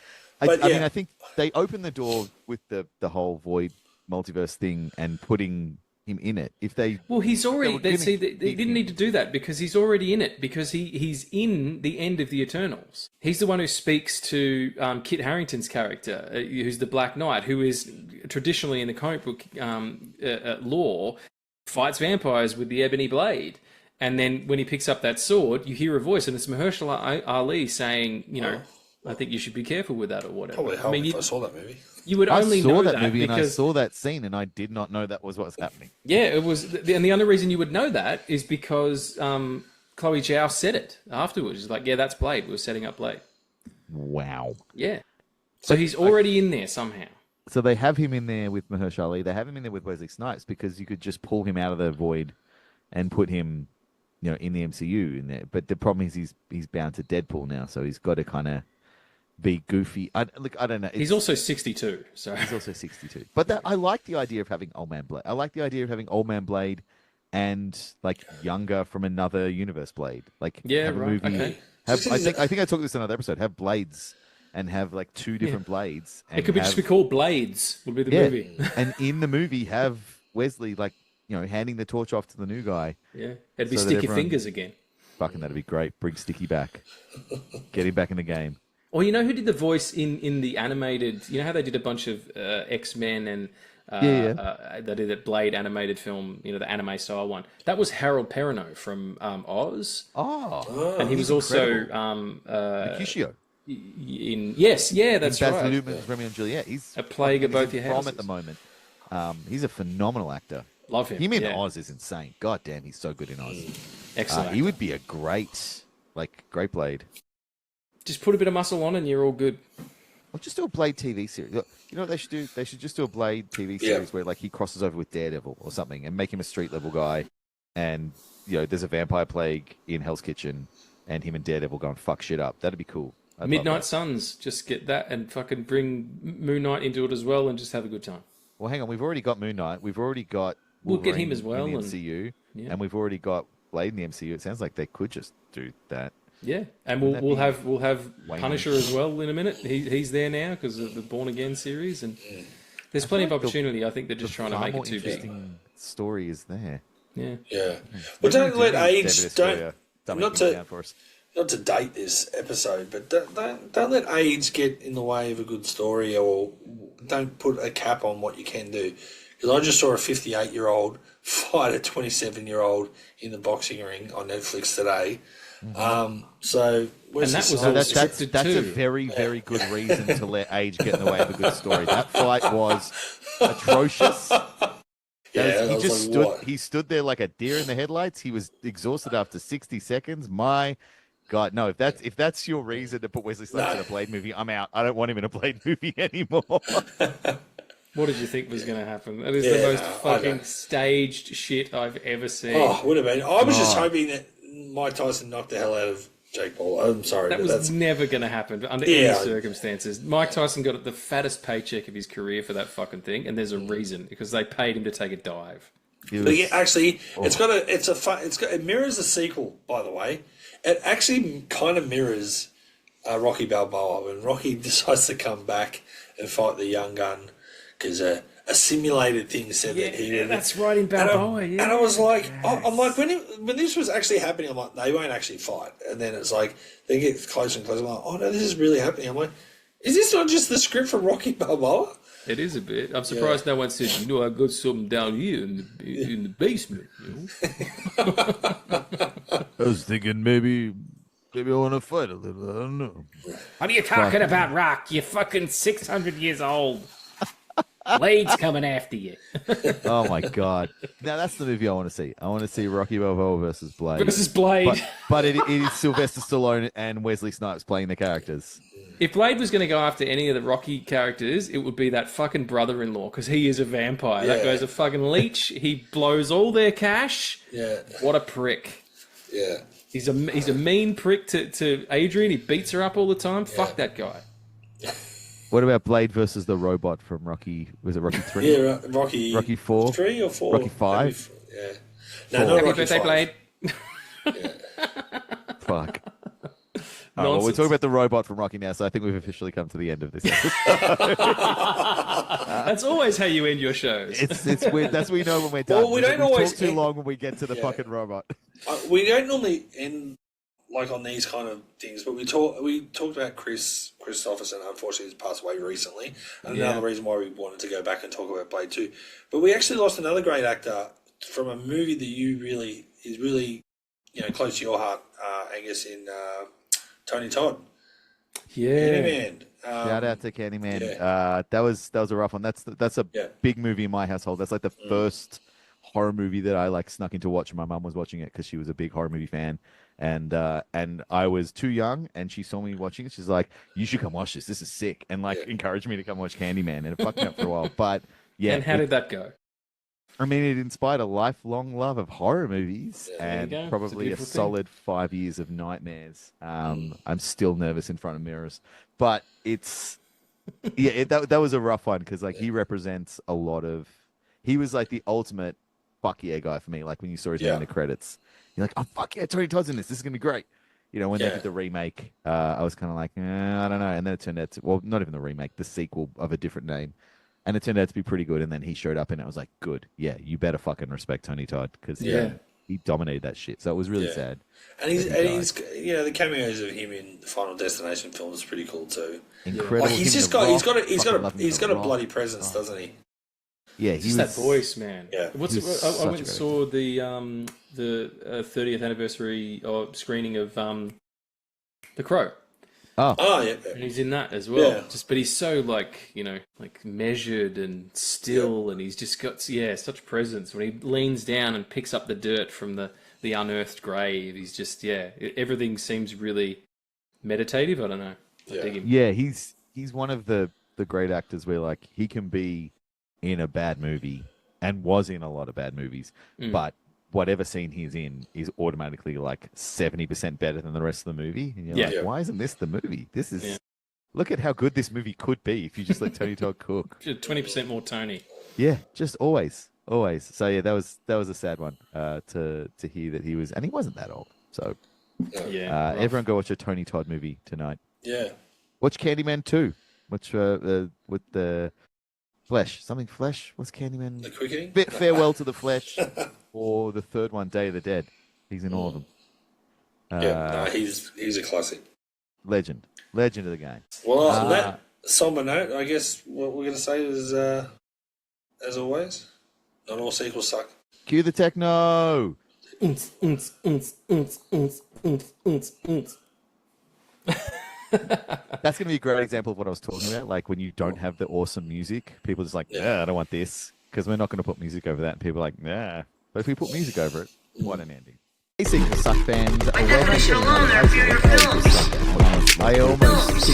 I mean, I think they opened the door with the whole Void multiverse thing and putting him in it. If they he's already. They they didn't need to do that because he's already in it. Because he's in the end of the Eternals. He's the one who speaks to Kit Harington's character, who's the Black Knight, who is traditionally in the comic book lore fights vampires with the ebony blade. And then when he picks up that sword, you hear a voice, and it's Mahershala Ali saying, you know, I think you should be careful with that or whatever. Probably helped if I saw that movie. You would only know that movie because and I saw that scene, and I did not know that was what was happening. Yeah, it was, and the only reason you would know that is because Chloe Zhao said it afterwards. She's like, "Yeah, that's Blade. We're setting up Blade." Wow. Yeah. So he's already in there somehow. So they have him in there with Mahershala Ali. They have him in there with Wesley Snipes because you could just pull him out of the Void and put him, you know, in the MCU in there. But the problem is he's bound to Deadpool now, so he's got to kind of be goofy. I don't know. He's also 62, so he's also 62. But I like the idea of having Old Man Blade. I like the idea of having Old Man Blade and like younger from another universe Blade. Like have a movie. Okay. I think I talked about this in another episode. Have Blades and have like two different Blades. And it could just be called Blades. Would be the movie. And in the movie, have Wesley like, you know, handing the torch off to the new guy. Yeah, it'd be Sticky Fingers again. Fucking that'd be great. Bring Sticky back. Get him back in the game. Or you know who did the voice in the animated? You know how they did a bunch of X-Men and they did a Blade animated film. You know, the anime style one. That was Harold Perrineau from Oz. Oh, and he was also Mercutio. That's Baz right. Luhrmann's Romeo and Juliet. He's a plague of both your houses. At the moment. He's a phenomenal actor. Love him. Him in Oz is insane. God damn, he's so good in Oz. Excellent. He would be a great Blade. Just put a bit of muscle on and you're all good. Or just do a Blade TV series. Look, you know what they should do? They should just do a Blade TV series where like he crosses over with Daredevil or something and make him a street level guy. And, you know, there's a vampire plague in Hell's Kitchen and him and Daredevil go and fuck shit up. That'd be cool. Midnight Suns. Just get that and fucking bring Moon Knight into it as well and just have a good time. Well, hang on. We've already got Moon Knight. We've already got Wolverine we'll get him as well in the MCU. And we've already got Blade in the MCU. It sounds like they could just do that. Yeah, and we'll have Punisher as well in a minute. He's there now because of the Born Again series, and there's plenty of opportunity. I think they're just trying to make it too big. Story is there. Yeah. Well, don't let age not to for us. Not to date this episode, but don't let age get in the way of a good story, or don't put a cap on what you can do. Because I just saw a 58-year-old fight a 27-year-old in the boxing ring on Netflix today. So that's a very, very good reason to let age get in the way of a good story. That fight was atrocious. He stood there like a deer in the headlights. He was exhausted after 60 seconds. My God, no! If that's your reason to put Wesley Snipes in a Blade movie, I'm out. I don't want him in a Blade movie anymore. What did you think was going to happen? That is the most fucking staged shit I've ever seen. Oh, would have been. I was just hoping that Mike Tyson knocked the hell out of Jake Paul. I'm sorry, That but was never going to happen under any circumstances. Mike Tyson got the fattest paycheck of his career for that fucking thing, and there's a reason because they paid him to take a dive. But yeah, actually, it mirrors the sequel. By the way, it actually kind of mirrors Rocky Balboa when Rocky decides to come back and fight the young gun because a simulated thing said that he. Yeah, that's right in Balboa. And I was like, I'm like, when this was actually happening, I'm like, they won't actually fight. And then it's like they get closer and closer. I'm like, oh no, this is really happening. I'm like, is this not just the script from Rocky Balboa? It is a bit. I'm surprised no one said, I got something down here in the basement. I was thinking maybe I want to fight a little. I don't know. What are you talking about, Rock? You're fucking 600 years old. Blade's coming after you. Oh my god! Now that's the movie I want to see. I want to see Rocky Balboa versus Blade. But it is Sylvester Stallone and Wesley Snipes playing the characters. If Blade was going to go after any of the Rocky characters, it would be that fucking brother-in-law because he is a vampire. Yeah. That guy's a fucking leech. He blows all their cash. Yeah. What a prick. Yeah. He's a mean prick to Adrian. He beats her up all the time. Yeah. Fuck that guy. What about Blade versus the robot from Rocky? Was it Rocky 3? Yeah, Rocky 4? 3 or 4? Rocky 5? Yeah. No, not Happy Rocky birthday, 5. Blade. Fuck. Well, we're talking about the robot from Rocky now, so I think we've officially come to the end of this episode. That's always how you end your shows. It's weird. That's what we know when we're done. Well, we don't always talk too long when we get to the fucking robot. We don't normally end like on these kind of things, but we talked about Kristofferson. Unfortunately, he's passed away recently, and another reason why we wanted to go back and talk about Blade 2. But we actually lost another great actor from a movie that is really close to your heart, Angus, in Tony Todd. Yeah, Candyman. Shout out to Candyman. Yeah. That was a rough one. That's a big movie in my household. That's like the first horror movie that I snuck in to watch. My mum was watching it because she was a big horror movie fan, and I was too young, and she saw me watching it. She's like, "You should come watch this. This is sick," and encouraged me to come watch Candyman, and it fucked me up for a while. But yeah, and how did that go? I mean, it inspired a lifelong love of horror movies and probably a solid 5 years of nightmares. I'm still nervous in front of mirrors, but it's that was a rough one because he represents a lot of. He was like the ultimate fuck yeah guy for me. Like when you saw his name in the credits, you're like, oh fuck yeah, Tony Todd's in this. This is gonna be great. When they did the remake, I was kind of like, I don't know. And then it turned out to, not even the remake, the sequel of a different name. And it turned out to be pretty good. And then he showed up and I was like, good. Yeah, you better fucking respect Tony Todd because he dominated that shit. So it was really sad. And he's the cameos of him in the Final Destination film is pretty cool too. Incredible. He's got a bloody presence, doesn't he? Yeah, he's that voice, man. Yeah. I went and saw the 30th anniversary screening of The Crow. Oh yeah. And he's in that as well. Yeah. But he's so measured and still, and he's just got such presence. When he leans down and picks up the dirt from the unearthed grave, he's just everything seems really meditative. I don't know. I dig him. Yeah, he's one of the great actors where he can be in a bad movie and was in a lot of bad movies, but whatever scene he's in is automatically 70% better than the rest of the movie. And you're why isn't this the movie? This is look at how good this movie could be if you just let Tony Todd cook. 20% more Tony. Yeah, just always. So yeah, that was a sad one to hear that he was, and he wasn't that old. So everyone go watch a Tony Todd movie tonight. Yeah. Watch Candyman 2. Watch with the Flesh. Something Flesh? What's Candyman? The Quickening? Farewell to the Flesh. Or the third one, Day of the Dead. He's in all of them. He's a classic. Legend of the game. Well, on that somber note, I guess what we're going to say is, as always, not all sequels suck. Cue the techno! That's going to be a great example of what I was talking about. Like when you don't have the awesome music, people are just like, I don't want this. Because we're not going to put music over that. And people are like, nah. But if we put music over it, what an ending. Basic suck band. By definition alone, there are fewer films. I almost